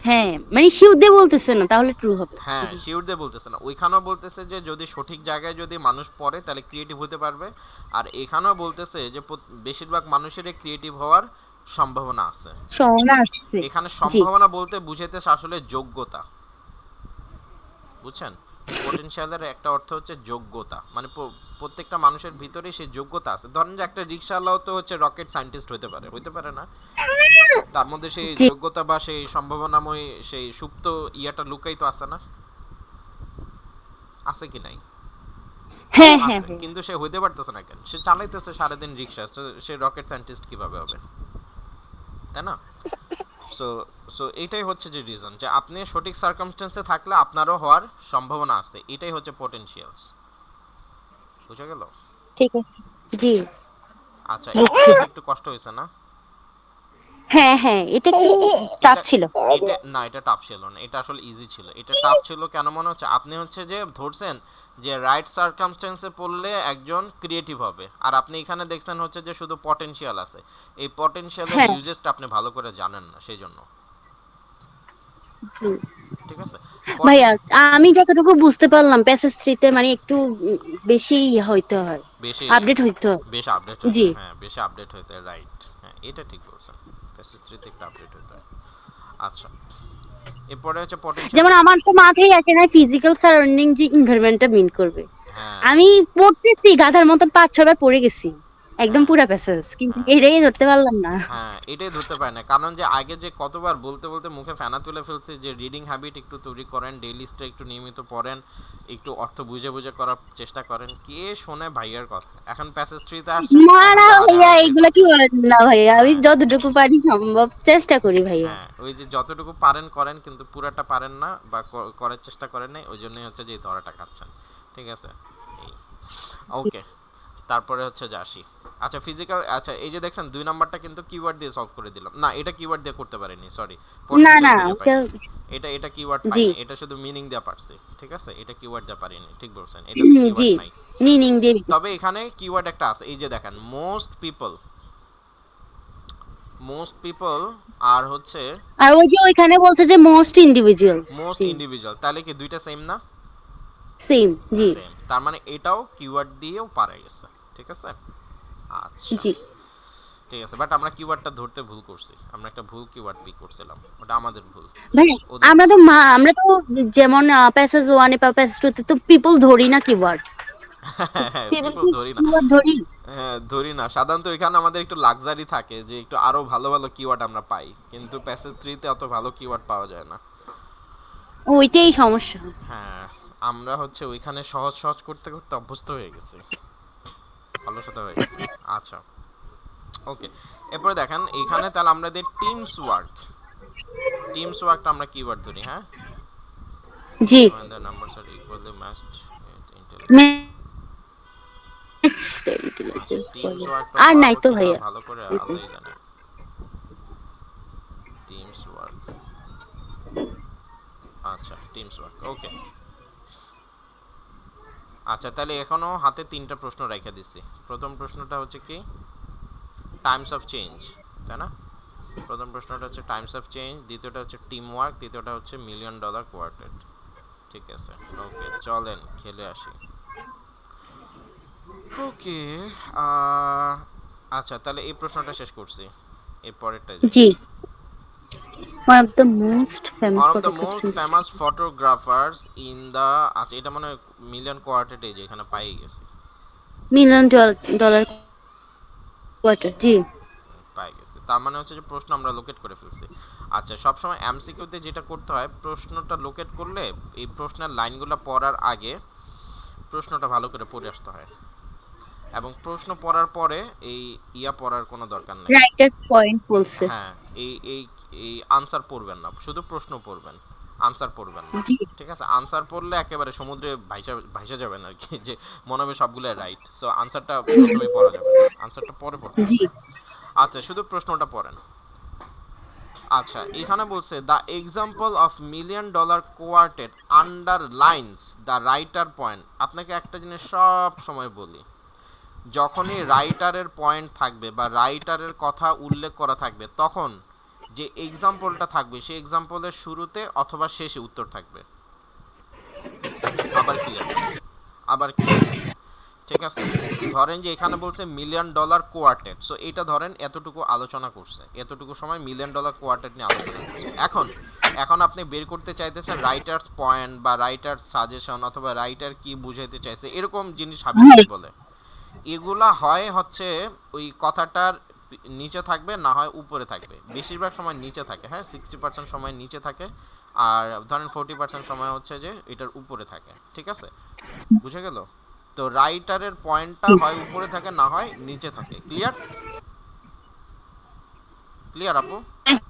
হ্যাঁ, মানে শিওর দিয়ে বলতেছে না তাহলে ট্রু হবে। হ্যাঁ, জি। শিওর দিয়ে বলতেছে না। ওইখানেও বলতেছে যে যদি সঠিক জায়গায় যদি মানুষ পড়ে তাহলে ক্রিয়েটিভ হতে পারবে। আর এখানেও বলতেছে যে বেশিরভাগ মানুষেরই ক্রিয়েটিভ হওয়ার সম্ভাবনা আছে। সম্ভাবনা আছে। এখানে জি। সম্ভাবনা বলতে বুঝাইতেছে আসলে যোগ্যতা। বুঝছেন? পটেনশিয়ালের একটা অর্থ হচ্ছে যোগ্যতা। মানে প্রত্যেকটা মানুষের ভিতরেই সেই যোগ্যতা আছে। ধরেন যে একটা রিক্সাওয়ালাও তো হচ্ছে রকেট সায়েন্টিস্ট হতে পারে। হইতে পারে না? তার মধ্যে সেই জি। যোগ্যতা বা সেই সম্ভাবনাময় সেই সুপ্ত ইয়াটা লুকাই তো আছে না? আছে কি নাই? হ্যাঁ, হ্যাঁ, আছে। হ্যাঁ। কিন্তু সে হইতে পারতেছে না কেন? সে চালাইতেছে সারাদিন রিক্সা। সে রকেট সায়েন্টিস্ট কিভাবে হবে? তাই না? সো সো এইটাই হচ্ছে যে রিজন যে আপনি সঠিক সার্কামস্টেন্সে থাকলে আপনারও হওয়ার সম্ভাবনা আছে। এটাই হচ্ছে পটেনশিয়ালস। বুঝা গেল? ঠিক আছে। জি, আচ্ছা, বুঝছি। এটা একটু কষ্ট হয়েছে না? হ্যাঁ, হ্যাঁ, এটা একটু টাফ এটা ছিল। এটা না, এটা টাফ ছিল না। এটা আসলে ইজি ছিল। এটা টাফ ছিল কেন মনে হচ্ছে? আপনি হচ্ছে যে ধরছেন যে রাইট সার্কামস্টেন্সে পড়লে একজন ক্রিয়েটিভ হবে। আর আপনি এখানে দেখছেন হচ্ছে যে শুধু পটেনশিয়াল আছে। এই পটেনশিয়ালের হ্যাঁ, ইউজেসটা আপনি ভালো করে জানেন না সেজন্য। জি। ঠিক আছে? ভাইয়া আমি যতটুকু বুঝতে পারলাম প্যাসেজ 3 তে মানে একটু বেশি হইতে হয়। বেশি আপডেট হইতে হয়। বেশি আপডেট হইতে জি। হয়, হ্যাঁ, বেশি আপডেট হইতে হয়, রাইট। হ্যাঁ, এটা ঠিক বলছেন। প্যাসেজ 3 তে একটু আপডেট হইতে হয়। আচ্ছা, এরপরে হচ্ছে পটেনশিয়াল। যেমন আমার তো মাথায় আসে না ফিজিক্যাল সারাউন্ডিং যে এনভায়রনমেন্টটা মিন করবে। হ্যাঁ, আমি পড়তেছি গাধার মতো ৫-৬ বার পড়ে গেছি। একদম হ্যাঁ, পুরা প্যাসেজ। কিন্তু হ্যাঁ, এটাই ধরতে পারলাম না। হ্যাঁ, এটাই ধরতে পারে না। কারণ যে আগে যে কতবার বলতে বলতে মুখে ফেনা তুলে ফেলছি যে রিডিং হ্যাবিট একটু তৈরি করেন, ডেইলিস্টে একটু নিয়মিত পড়েন, একটু অর্থ বুঝে বুঝে করার চেষ্টা করেন। কে শোনে ভাইয়ার কথা? এখন প্যাসেজ 3 তে আসছেন, না, এখন না তো আধা ভাইয়া আধি এগুলা কি হচ্ছে। বলেন না ভাইয়া। আমি হ্যাঁ, যতটুকু পারি সম্ভব চেষ্টা করি ভাইয়া। হ্যাঁ, ওই যে যতটুকু পারেন করেন কিন্তু পুরাটা পারেন না বা করার চেষ্টা করেন নাই, ওই জন্যই হচ্ছে যে এই ধরাটা খাচ্ছেন। ঠিক আছে? এই, ওকে। তারপরে হচ্ছে যে আসি। আচ্ছা, ফিজিক্যাল, আচ্ছা, এই যে দেখছেন 2 নাম্বারটা কিন্তু কিওয়ার্ড দিয়ে সলভ করে দিলাম। না, এটা কিওয়ার্ড দিয়ে করতে পারিনি, সরি। না, পটেনশিয়াল না খুঁজে ওটা পাইনি। এটা কিওয়ার্ড জি, পাইনি। এটা শুধু মিনিং দিয়ে পারছি। ঠিক আছে? এটা কিওয়ার্ড দিয়ে পারিনি। ঠিক বলছেন। এটাতে জি। কিওয়ার্ড নাই। মিনিং দিয়ে তবে এখানে কিওয়ার্ড একটা আছে। এই যে দেখেন মোস্ট পিপল আর হচ্ছে আর ওই যে ওইখানে বলছে যে মোস্ট ইন্ডিভিজুয়ালস। মোস্ট জি। ইন্ডিভিজুয়াল। তাহলে কি দুইটা সেম না? সেম, জি সেম, তার মানে এটাও কিওয়ার্ড দিয়েও পারা গেছে, ঠিক আছে। আচ্ছা, জি। ঠিক আছে, বাট আমরা কিওয়ার্ডটা ধরতে ভুল করছি, আমরা একটা ভুল কিওয়ার্ড পিক করছিলাম, ওটা আমাদের ভুল, ভাই ওদের আমরা ভুল তো না। আমরা তো যেমন প্যাসেজ ওয়ানে বা প্যাসেজ টু তে তো পিপল ধরি না কিওয়ার্ড, হ্যাঁ, পিপল পিপল কি ধরি না। কিওয়ার্ড ধরি? হ্যাঁ, ধরি না সাধারণত, এখানে আমাদের একটু লাক্সারি থাকে যে একটু আরো ভালো ভালো কিওয়ার্ড আমরা পাই, কিন্তু প্যাসেজ 3 তে অত ভালো কিওয়ার্ড পাওয়া যায় না। ওইটাই সমস্যা। হ্যাঁ, আমরা হচ্ছে ওইখানে সহজ সহজ করতে করতে অভ্যস্ত হয়ে গেছি, অলসতা হয়ে গেছে। আচ্ছা, ওকে, এরপরে দেখেন এখানে তাহলে আমাদের টিমস ওয়ার্ক, টিমস ওয়ার্কটা আমরা কিওয়ার্ড ধরি, হ্যাঁ। জি, when the numbers are equally matched it intelligence। আচ্ছা, টিমস ওয়ার্কটা আর নাই পারবো তো কিনা ভাইয়া। ভালো করে আল্লাহই জানে। টিমস ওয়ার্ক, আচ্ছা টিমস ওয়ার্ক, ওকে। আচ্ছা, তাহলে এখনো হাতে 3টা প্রশ্ন রেখে দিচ্ছি। প্রথম প্রশ্নটা হচ্ছে কি, টাইমস অফ চেঞ্জ, তাই না? প্রথম প্রশ্নটা হচ্ছে টাইমস অফ চেঞ্জ, দ্বিতীয়টা হচ্ছে টিম ওয়ার্ক, তৃতীয়টা হচ্ছে মিলিয়ন ডলার কোয়ার্টেট। ঠিক আছে, ওকে, চলেন খেলে আসি। ওকে, আচ্ছা তাহলে এই প্রশ্নটা শেষ করছি, এর পরেরটায় যাই। জি, one of the most famous one of the photographs most in the famous photographers in the, আচ্ছা এটা মনে হয় মিলিয়ন কোয়ার্টেটে যে এখানে পাই গেছি, million dollar quarter, জি। পাই গেছি, তার মানে হচ্ছে যে প্রশ্ন আমরা লোকেট করে ফেলছি। আচ্ছা, সবসময় এমসিকিউতে যেটা করতে হয়, প্রশ্নটা লোকেট করলে এই প্রশ্নের লাইনগুলো পড়ার আগে প্রশ্নটা ভালো করে পড়ে আসতে হয়, এবং প্রশ্ন পড়ার পরে এই পড়ার কোনো দরকার নেই। রাইটার্স পয়েন্ট বলছে। হ্যাঁ, এই এই এই আনসার পড়বেন না, শুধু প্রশ্ন পড়বেন, আনসার পড়বেন না। জি ঠিক আছে, আনসার পড়লে একেবারে সমুদ্রে ভাইসা ভাইসা যাবেন আর কি, যে মনে হবে সবগুলো রাইট, সো আনসারটা প্রথমেই পড়া যাবে না, আনসারটা পরে পড়তে জি। হবে। আচ্ছা, শুধু প্রশ্নটা পড়েন। আচ্ছা, এখানে বলছে the example of million dollar quartet underlines the writer point. আপনাকে একটা জিনিস সব সময় বলি, যখনই রাইটারের পয়েন্ট থাকবে বা রাইটারের কথা উল্লেখ করা থাকবে, তখন যে এক্সাম্পলটা থাকবে সেই এক্সাম্পলের শুরুতে অথবা শেষে উত্তর থাকবে। আবার ক্লিয়ার করি, আবার ক্লিয়ার করি, ঠিক আছে। ধরেন যে এখানে বলছে মিলিয়ন ডলার কোয়ার্টেট, সো এটা ধরেন এতটুকু আলোচনা করছে, এতটুকু সময় মিলিয়ন ডলার কোয়ার্টেট নিয়ে আলোচনা করছে। এখন এখন আপনি বের করতে চাইতেছেন রাইটার্স পয়েন্ট বা রাইটার সাজেশন অথবা রাইটার কি বুঝাইতে চাইছে, এরকম জিনিস হাবিজাবি বলে। এগুলা হয় হচ্ছে ওই কথাটার নিচে থাকবে, না হয় উপরে থাকবে, বেশিরভাগ সময় নিচে থাকে, হ্যাঁ 60% সময় নিচে থাকে, আর ধরেন 40% সময় হচ্ছে যে এটার উপরে থাকে, ঠিক আছে, বুঝে গেল? তো রাইটারের পয়েন্টটা হয় উপরে থাকে, না হয় নিচে থাকে। ক্লিয়ার? ক্লিয়ার আপু? হ্যাঁ,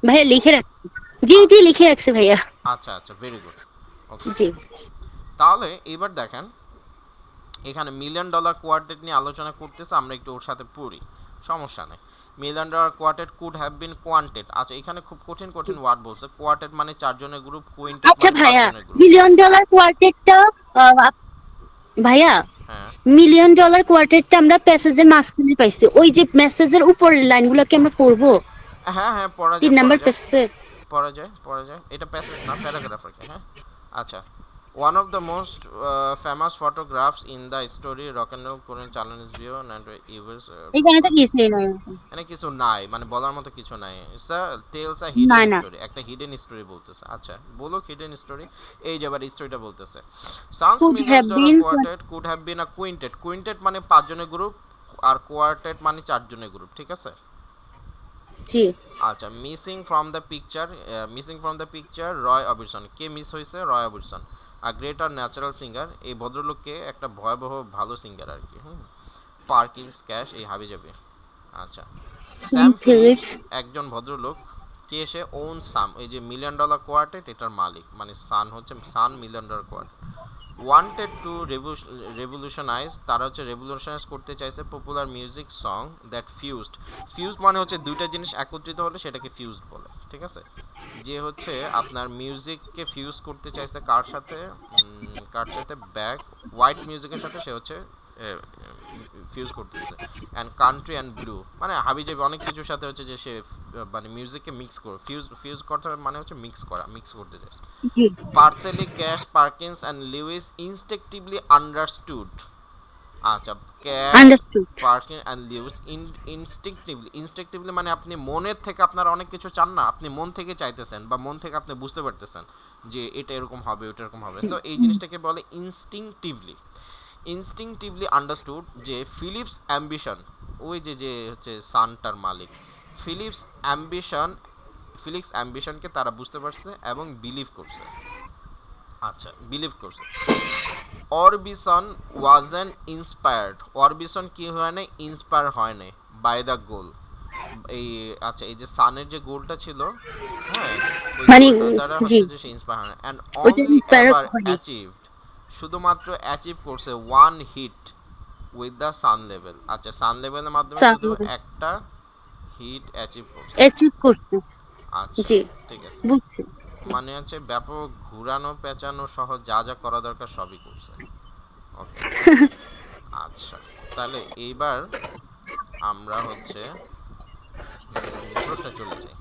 ভাইয়া লিখে রাখছি। জি জি, লিখে রাখছি ভাইয়া। আচ্ছা আচ্ছা, ভেরি গুড, ওকে। জি। তাহলে এবার দেখেন, এখানে মিলিয়ন ডলার কোয়ার্টেট নিয়ে আলোচনা করতেছে, আমরা একটু ওর সাথে পড়ি, সমস্যা নেই। Million dollar quartet could have been quintet. আচ্ছা, এখানে খুব কঠিন কঠিন ওয়ার্ড বলছে। কোয়ার্টেট মানে চারজনের গ্রুপ, কুইন্টেট আচ্ছা মানে ভাইয়া, পাঁচজনের গ্রুপ। মিলিয়ন ডলার কোয়ার্টেটটা ভাইয়া, হ্যাঁ মিলিয়ন ডলার কোয়ার্টেটটা আমরা প্যাসেজের মাঝখানে পাইছি, ওই যে মেসেজের উপরের লাইনগুলোকে আমরা পড়বো হ্যাঁ হ্যাঁ, পড়া তিন যায় পড়া নাম্বার যায় প্যাসেজে। পড়া যায় পড়া যায়, এটা প্যাসেজ না, প্যারাগ্রাফ আর কি, হ্যাঁ। আচ্ছা, one of the most famous photographs in the story rock and roll Korean challenge ভিও অ্যান্ড ইউএস। এখানে তো কিছুই নাই। মানে কিছু নাই, মানে বলার মতো কিছু নাই, it's a tells a hidden না না। স্টোরি, একটা হিডেন স্টোরি বলতেছে। আচ্ছা, বলো হিডেন স্টোরি, এই যে আবার স্টোরিটা বলতেছে। Suns could millions have dollar been. Quartet could have been a quintet. Quintet মানে পাঁচজনের গ্রুপ, আর কোয়ার্টেট মানে চারজনের গ্রুপ, ঠিক আছে। জি। আচ্ছা, missing from the picture, missing from the picture Roy Orbison. কে মিস হয়েছে? রয় অবিরসন, আর গ্রেট আর ন্যাচারাল সিঙ্গার। এই ভদ্রলোককে একটা ভয়াবহ ভালো সিঙ্গার আর কি, পার্কিংস ক্যাশ, এই হাবি যাবে। আচ্ছা, সেম স্যাম ফিলিপস ফিলিপস। একজন ভদ্রলোক, কে সে? ওন সাম, এই যে মিলিয়ন ডলার কোয়ার্টেট এটার মালিক, মানে সান হচ্ছে Sun million dollar quartet. Wanted to revolutionize, তারা হচ্ছে রেভলিউশনাইজ করতে চাইছে popular music song that fused. Fuse মানে হচ্ছে দুইটা জিনিস একত্রিত হলে সেটাকে ফিউজড বলে, ঠিক আছে। যে হচ্ছে আপনার মিউজিককে ফিউজ করতে চাইছে কার সাথে? কার সাথে? ব্যাক হোয়াইট মিউজিকের সাথে, সে হচ্ছে ফিউজ করতেছে। অ্যান্ড কান্ট্রি অ্যান্ড ব্লু মানে হাবিজাবি অনেক কিছুর সাথে হচ্ছে যে সে মানে মিউজিককে মিক্স করে ফিউজ করার মানে হচ্ছে মিক্স করতে চাইছে। জি। Presley, Cash, Perkins and Lewis instinctively understood. আচ্ছা, Cash, understood. Perkins and Lewis instinctively মানে আপনি মনের থেকে আপনার অনেক কিছু চান না, আপনি মন থেকে চাইতেছেন বা মন থেকে আপনি বুঝতে পারতেছেন যে এটা এরকম হবে, ওটা এরকম হবে। সো এই জিনিসটাকে বলে ইনস্টিংক্টিভলি আন্ডারস্টুড। যে ফিলিপস অ্যাম্বিশন, ওই যে যে হচ্ছে সানটার মালিক, ফিলিপস অ্যাম্বিশন ফিলিক্স অ্যাম্বিশনকে তারা বুঝতে পারছে এবং বিলিভ করছে। আচ্ছা, বিলিভ করছে। অরবিসন ওয়াজেন ইন্সপায়ার্ড, অরবিসন কি হয় না, ইন্সপায়ার হয় না বাই দ্য গোল। এই আচ্ছা, এই যে সানের যে গোলটা ছিল, হ্যাঁ, ওই মানে গোলটার দ্বারা জি, হচ্ছে যে সে ইন্সপায়ার হয় না। অ্যান্ড ওইটা অনলি ইন্সপায়ার এভার হয়নি। অ্যাচিভড, শুধুমাত্র অ্যাচিভ করছে one hit with the sun level. আচ্ছা, সান লেভেলের মাধ্যমে শুধু একটা হিট অ্যাচিভ করছে। অ্যাচিভ করছে। আচ্ছা, জি, ঠিক আছে। বুঝছি। মানে হচ্ছে ব্যাপক ঘুরানো পেঁচানো সহ যা যা করা দরকার সবই করছে। ওকে, আচ্ছা, তাহলে এইবার আমরা হচ্ছে প্রশ্নে চলে যাই।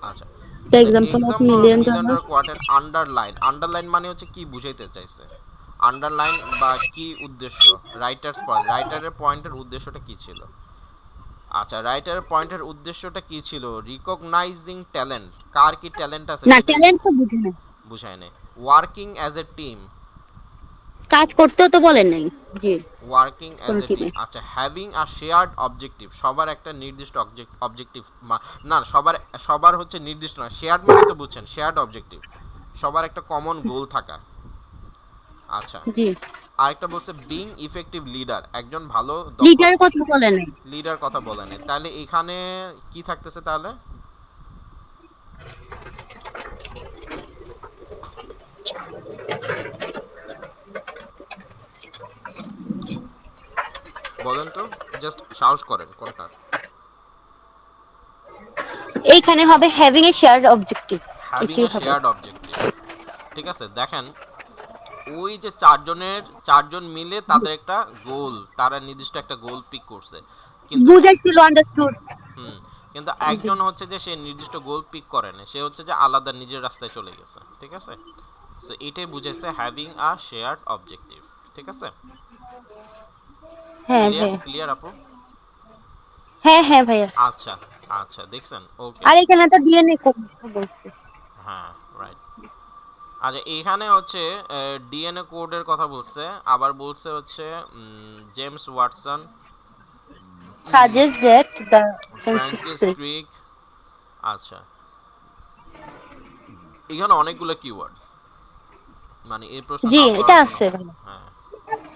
আচ্ছা, the example of example of million million dollar. Dollar quartet. Underline মানে হচ্ছে কি বুঝাইতে চাইছে, আন্ডারলাইন বা কি উদ্দেশ্য, রাইটারের পয়েন্টের উদ্দেশ্যটা কি ছিল। আচ্ছা, রাইটারের পয়েন্টের উদ্দেশ্যটা কি ছিল, রিকগনাইজিং ট্যালেন্ট, কার কি ট্যালেন্ট আছে না, সেটা ট্যালেন্ট তো বুঝে না। বুঝায় নেই। ওয়ার্কিং অ্যাজ এ টিম, কাজ করতেও তো বলেন নাই। জি, ওয়ার্কিং অ্যাজ কোনো এ টিম। টিমে। আচ্ছা, হ্যাভিং আ শেয়ার্ড অবজেক্টিভ, সবার একটা নির্দিষ্ট অবজেক্টিভ, না সবার সবার হচ্ছে নির্দিষ্ট না, শেয়ার্ড মানে তো বুঝছেন, শেয়ার্ড অবজেক্টিভ, সবার একটা কমন গোল থাকা। আচ্ছা, জি, আরেকটা বলছে বিং ইফেক্টিভ লিডার, একজন ভালো দক্ষ লিডার কথা বলেন নাই। লিডার কথা বলে নেই। তাহলে এখানে কি থাকতেছে তাহলে, বলেন তো, জাস্ট সাহস করেন কোনটা। এইখানে হবে having a shared objective. Having এটাই এ হবে। Shared objective. ঠিক আছে, দেখেন ওই যে চারজন মিলে জি, তাদের একটা গোল, তারা নির্দিষ্ট একটা গোল পিক করছে, কিন্তু বুঝাইছিল আন্ডারস্টুড। হুম, কিন্তু জি, একজন হচ্ছে যে সে নির্দিষ্ট গোল পিক করে না, সে হচ্ছে যে আলাদা নিজের রাস্তায় চলে গেছে। ঠিক আছে, সো এটাই বুঝাইছে হ্যাভিং আ শেয়ার্ড অবজেক্টিভ। ঠিক আছে, হ্যাঁ ক্লিয়ার ভাইয়া। ক্লিয়ার আপু। হ্যাঁ হ্যাঁ ভাইয়া। আচ্ছা, আচ্ছা, দেখছেন, ওকে। আর এখানে তো ডিএনএ বলছে। হ্যাঁ, রাইট। আচ্ছা, এখানে হচ্ছে ডিএনএ কোডের কথা বলছে, আবার বলছে হচ্ছে James Watson, Suggests that the ফ্র্যাঙ্কিস ancestry. ক্রিক। আচ্ছা, এখানে অনেকগুলো কিওয়ার্ড, মানে এই প্রশ্ন জি, নাও এটা করার কোনো, আছে ভাইয়া। হ্যাঁ।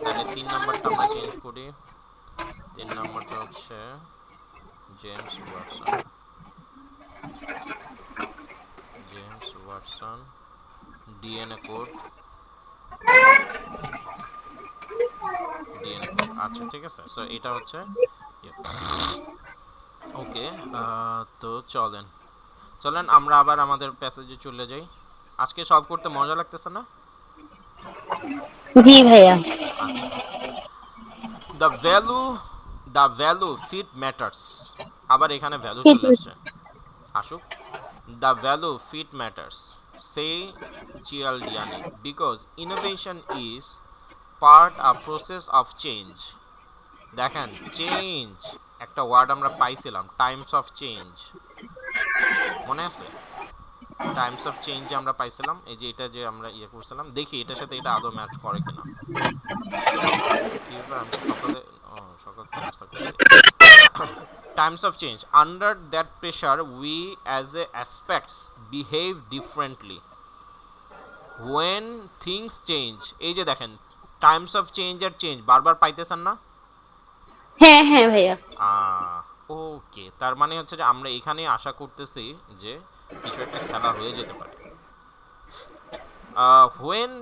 তাহলে 3 নাম্বারটা আমরা চেঞ্জ করি। 3 নাম্বারটা হচ্ছে জেমস ওয়াটসন, ডিএনএ কোড, আচ্ছা, ঠিক আছে, সো এটা হচ্ছে ওকে। তো চলেন চলেন আমরা আবার আমাদের প্যাসেজে চলে যাই। আজকে সলভ করতে মজা লাগতেছে না? জি ভাইয়া। আচ্ছা, the value the value fit matters, আবার এখানে ভ্যালু চলে আসছে, আসুক। দ্য ভ্যালু ফিট ম্যাটার্স, সে চিয়ালডিয়ানি, because innovation is part a process of change. দেখেন, চেঞ্জ একটা ওয়ার্ড আমরা পাইছিলাম, টাইমস অফ চেঞ্জ, মনে আছে? টাইমস অফ চেঞ্জ আমরা পাইছিলাম, এই যে এটা যে আমরা ইয়ে করছিলাম, দেখি এটার সাথে এটা আদৌ ম্যাচ করে কিনা। কি ব্যাপার, আমি তো সকালে, ও সকাল থেকে নাস্তা করছি। Times of change, under that pressure we as a aspects behave differently when things change. এই যে দেখেন, টাইমস অফ চেঞ্জ আর চেঞ্জ বারবার পাইতেছেন না? হ্যাঁ হ্যাঁ ভাইয়া। ওকে, তার মানে হচ্ছে যে আমরা এখানে আশা করতেছি যে কিছু একটা খেলা হয়ে যেতে পারে। হোয়েন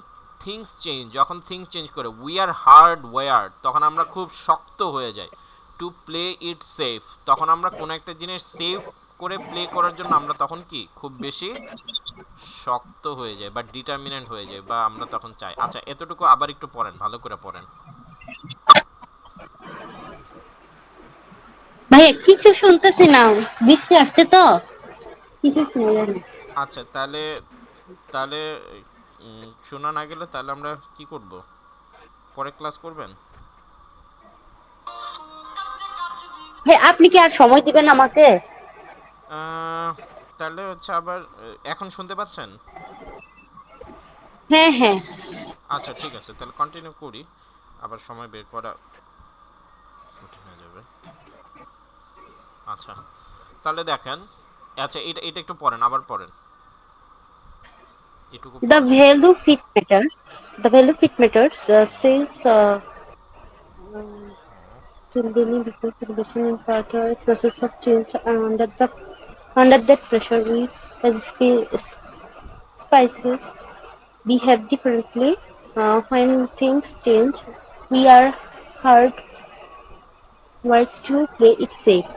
থিংস চেঞ্জ, যখন থিংস চেঞ্জ করে, উই আর হার্ড ওয়ার্ড, তখন আমরা খুব শক্ত হয়ে যাই। টু প্লে ইট সেফ, তখন আমরা কোনো একটা জিনিস সেফ করে প্লে করার জন্য আমরা তখন কি খুব বেশি শক্ত হয়ে যায় বা ডিটারমিনেন্ট হয়ে যায় বা আমরা তখন চাই। আচ্ছা এতটুকু আবার একটু পড়েন, ভালো করে পড়েন। ভাইয়া কিছু শুনতেছি না, বৃষ্টি আসছে তো কিছু শোনা যায় না। আচ্ছা তাহলে তাহলে শোনা না গেলে তাহলে আমরা কি করব, পরে ক্লাস করবেন? ভাই আপনি কি আর সময় দিবেন আমাকে? আহ, তাহলে হচ্ছে আবার এখন শুনতে পাচ্ছেন? হ্যাঁ হ্যাঁ। আচ্ছা ঠিক আছে, তাহলে কন্টিনিউ করি, আবার সময় বের করা কঠিন হয়ে যাবে। আচ্ছা তাহলে দেখেন, আচ্ছা এটা এটা একটু পড়েন, আবার পড়েন, এটুকু The পড়েন। value fit matters. The value fit matters says Sindhini because innovation is part of a process of change under that pressure we as spices behave differently. When things change, we are hard work to play it safe.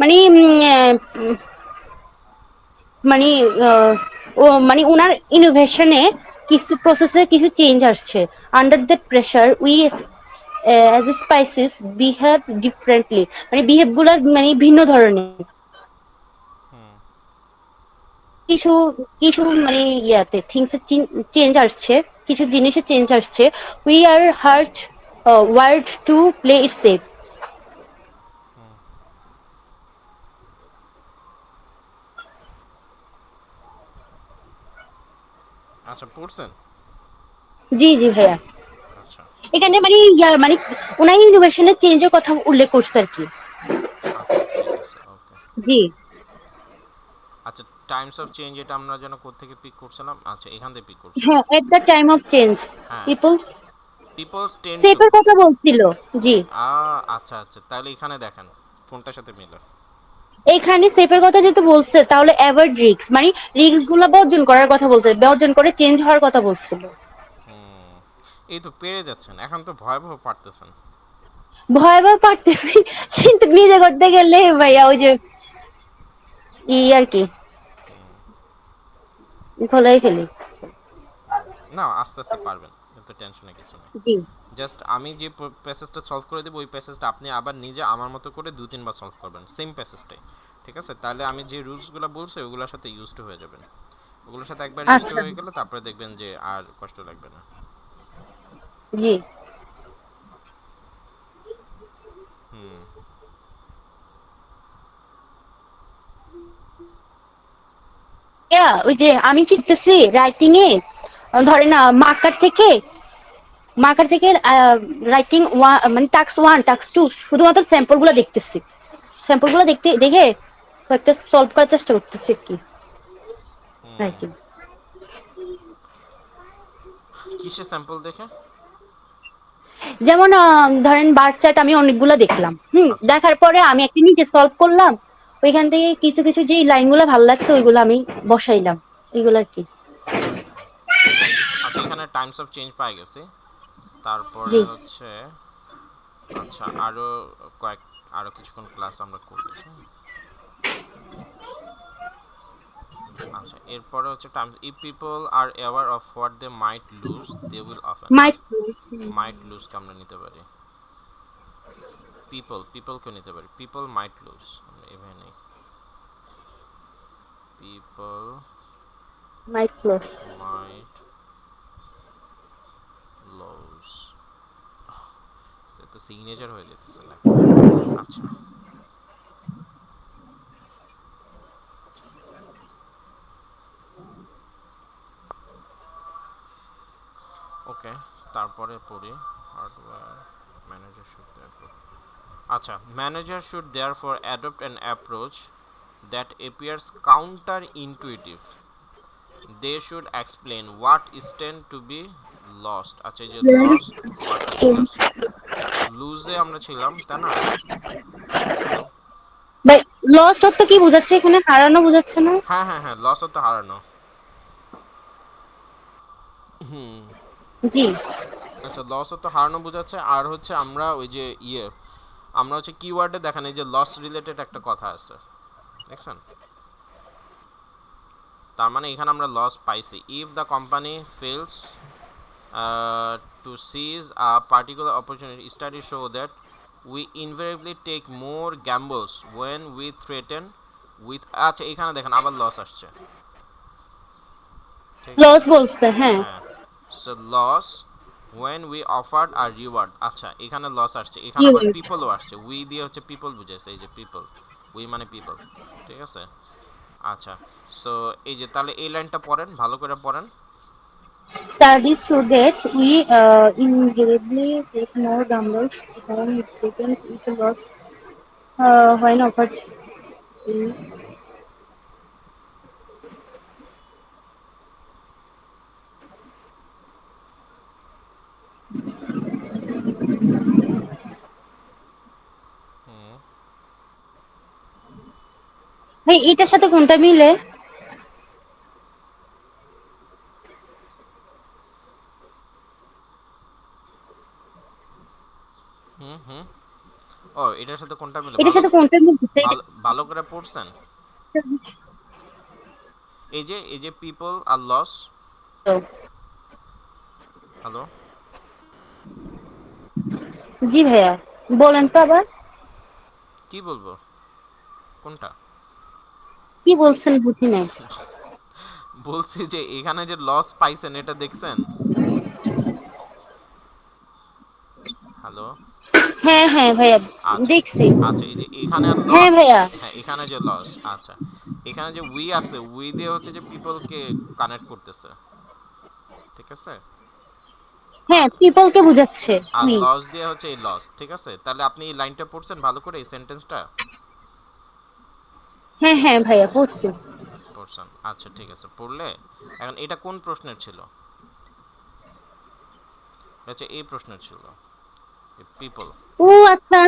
মানে মানে আহ, ও মানে ওনার ইনোভেশনে কিছু প্রসেসে কিছু change আসছে। Under that pressure we as A spices behave differently, মানে behave গুলো মানে ভিন্ন ধরনের। হুম। কিছু কিছু মানে ইয়াতে থিংস চেঞ্জ আসছে, কিছু জিনিসে চেঞ্জ আসছে। We are hardwired to play it safe. আচ্ছা পড়ছেন? জি জি ভাইয়া। আচ্ছা এখানে মানে মানে ওনার ইনোভেশনের চেঞ্জের কথা উল্লেখ করছে আর কি। আচ্ছা ঠিক আছে, ওকে। জি আচ্ছা টাইমস অফ চেঞ্জ এটা আমরা যেন কোত্থেকে পিক করছিলাম, আচ্ছা এখান থেকে পিক করছিলাম। হ্যাঁ, at the time of change হ্যাঁ, পিপলস পিপলস টেন টু। সেফের কথা বলছিল। জি আচ্ছা আচ্ছা, তাহলে এখানে দেখেন কোনটার সাথে মিলে। এখানে সেফের কথা যেহেতু বলছে তাহলে অ্যাভয়েড রিস্ক, মানে রিস্ক গুলো বর্জন করার কথা বলছে, বর্জন করে চেঞ্জ হওয়ার কথা বলছিল। হুম, এই তো পেরে যাচ্ছেন, এখন তো ভয়াবহ পারতেছেন। ভয়াবহ পারতেছি, কিন্তু নিজে করতে গেলে ভাইয়া ওই যে আর কি ভুলাই ফেলি। না আস্তে আস্তে পারবেন, এত টেনশনে কিছু নেই। জি জাস্ট আমি যে প্যাসেজটা সলভ করে দেবো ওই প্যাসেজটা আপনি আবার নিজে আমার মতো করে দু তিনবার সলভ করবেন সেম প্যাসেজটাই, ঠিক আছে? তাহলে আমি যে রুলসগুলো বলছি ওগুলোর সাথে ইউজড হয়ে যাবেন। ওগুলোর সাথে একবার ইউজড আচ্ছা হয়ে গেলে তারপরে দেখবেন যে আর কষ্ট লাগবে না। জি। হুম। ওই যে আমি কিনতেছি রাইটিং এ, ধরেন মার্কার থেকে রাইটিং মানে টাস্ক ওয়ান টাস্ক টু শুধুমাত্র স্যাম্পল গুলো দেখতেছি, স্যাম্পল গুলো দেখে একটা সলভ করার চেষ্টা করতেছি কি হুম, রাইটিং। কিসে স্যাম্পল দেখে? যেমন ধরেন বার চার্ট আমি অনেকগুলো দেখলাম, আচ্ছা। দেখার পরে আমি একটা নিজে সলভ করলাম, ওইখান থেকে কিছু কিছু যে লাইনগুলো ভালো লাগছে ওইগুলো আমি বসাইলাম, এইগুলো আর কি। আচ্ছা এখানে টাইমস অফ চেঞ্জ পাই গেছি, তারপরে জি হচ্ছে আচ্ছা আরো কয়েক আরো কিছুক্ষণ ক্লাস আমরা করবো, হ্যাঁ। আচ্ছা এরপরে হচ্ছে times if people are aware of what they might lose they will often. My might লুজকে আমরা নিতে পারি, পিপলকে নিতে পারি, পিপল মাইট লুজ আমরা এভাবে নেই, people my close. Might lose, তো সিগনেচার হয়ে যেতেছে লেখা। আচ্ছা ওকে, তারপরে পড়ি হার্ডওয়্যার ম্যানেজার শুড দেয়ারফর। আচ্ছা manager should therefore adopt an approach that appears counterintuitive. They should explain what is tend to be lost, আচ্ছা এই যে লস্ট ওয়াটারফলস, লুজে আমরা ছিলাম তাই না? হ্যালো। ভাই লস্ট অর্থ কি বোঝাচ্ছে এখানে? হারানো বোঝাচ্ছে না? হ্যাঁ হ্যাঁ হ্যাঁ, লস হতে হারানো। হুম। জি। আচ্ছা, লস হতে হারানো বোঝাচ্ছে। আর হচ্ছে আমরা ওই যে আমরা হচ্ছে কিওয়ার্ডে দেখেন এই যে লস রিলেটেড একটা কথা আছে, দেখছেন? তার মানে এখানে আমরা লস পাইছি। If the company fails to seize a particular opportunity, studies show that we invariably take more gambles when we threaten with, আচ্ছা এখানে দেখেন আবার লস আসছে, ঠিক আছে? লস বলছে, হ্যাঁ। হ্যাঁ, so loss when we offered a reward, আচ্ছা এখানে লস আসছে, এখানে আবার কিওয়ার্ড। পিপলও আসছে, উই দিয়ে হচ্ছে পিপল বুঝাইছে, এই যে পিপল, উই মানে পিপল, ঠিক আছে? আচ্ছা, সো এই যে তাহলে এই লাইনটা পড়েন, ভালো করে পড়েন। Studies show that we invariably take more gambles than we taken with a loss when offered. হুম ভাই এটার সাথে কোনটা মিলে? হুম হুম। ও, এটার সাথে কোনটা মিলে? এটার ভালো সাথে কোনটা মিলতেছে? ভালো ভালো করে পড়ছেন? এই যে পিপল আর লস। তো, হ্যালো। জি ভাইয়া, বলেন তো আবার। কি বলবো? কোনটা? কি বলছেন বুঝি নাই। বলছি যে এখানে যে লস পাইছেন এটা দেখছেন? হ্যালো। হ্যাঁ হ্যাঁ ভাইয়া, আচ্ছা দেখছি। আচ্ছা, এই যে এখানে হ্যাঁ লস, ভাইয়া। হ্যাঁ এখানে যে লস, আচ্ছা এখানে যে উই আছে, উই দিয়ে হচ্ছে যে পিপলকে কানেক্ট করতেছে, ঠিক আছে? হ্যাঁ, আর পিপলকে বুঝাচ্ছে আর উই। লস দিয়ে হচ্ছে এই লস, ঠিক আছে? তাহলে আপনি এই লাইনটা পড়ছেন ভালো করে, এই সেন্টেন্সটা হ্যাঁ হ্যাঁ ভাইয়া, পড়ছি। পড়ছেন? আচ্ছা ঠিক আছে, পড়লে এখন এটা কোন প্রশ্নের ছিল? আচ্ছা এই প্রশ্নের ছিল, পিপল। ও আচ্ছা,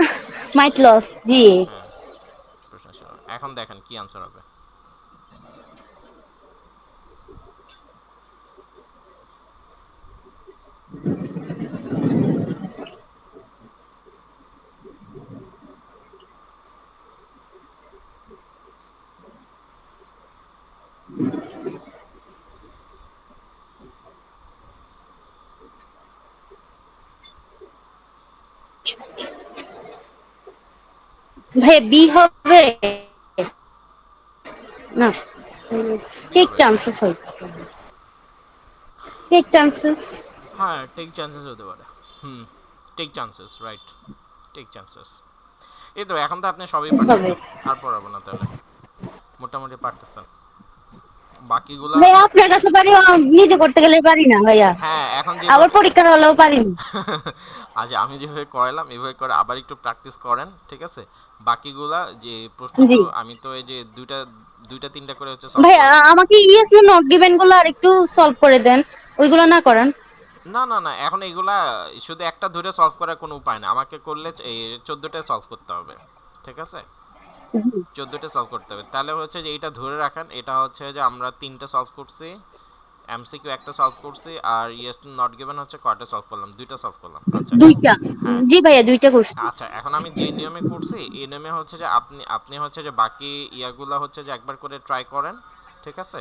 মাইট লস, জি। হ্যাঁ, প্রশ্ন ছিল। এখন দেখেন কি আনসার হবে। ভাইয়া বি হবে না? বি টেক হবে। চান্সেস হয়। Take chances. হ্যাঁ, টেক চান্সেস হতে পারে। Hmm, take chances, right, take chances. এই তো এখন তো আপনি সবই হবে। পারতেছেন, আর পড়াবো না তাহলে, মোটামুটি পারতেছেন বাকিগুলা। ভাইয়া আপনার কাছে পারি, নিজে করতে গেলে পারি না ভাইয়া। হ্যাঁ, এখন আবার যেভাবে পরীক্ষার হলেও পারিনি। আচ্ছা আমি যেভাবে করালাম এভাবে করে আবার একটু প্র্যাকটিস করেন, ঠিক আছে? বাকিগুলা যে প্রশ্ন জি তো আমি তো এই যে দুইটা দুইটা তিনটা করে হচ্ছে সলভ ভাইয়া, করে। আমাকে ইয়েস নো নট গিভেন গুলো আর একটু সলভ করে দেন, ওইগুলো না করেন। না না না, এখন এগুলা শুধু একটা ধরে সলভ করার কোনো উপায় না, আমাকে করলে এই 14টায় সলভ করতে হবে, ঠিক আছে? জি। 14টা সলভ করতে হবে, তাহলে হচ্ছে যে এইটা ধরে রাখেন, এটা হচ্ছে যে আমরা তিনটা সলভ করছি, এমসিকিউ একটা সলভ করছি, আর ইয়েস নট গিভেন হচ্ছে কয়টা সলভ করলাম? দুইটা সলভ করলাম, আচ্ছা। দুইটা। হ্যাঁ, জি ভাইয়া, দুইটা করছি। আচ্ছা এখন আমি যে নিয়মে করছি এই নিয়মে হচ্ছে যে আপনি আপনি হচ্ছে যে বাকি ইয়াগুলা হচ্ছে যে একবার করে ট্রাই করেন, ঠিক আছে?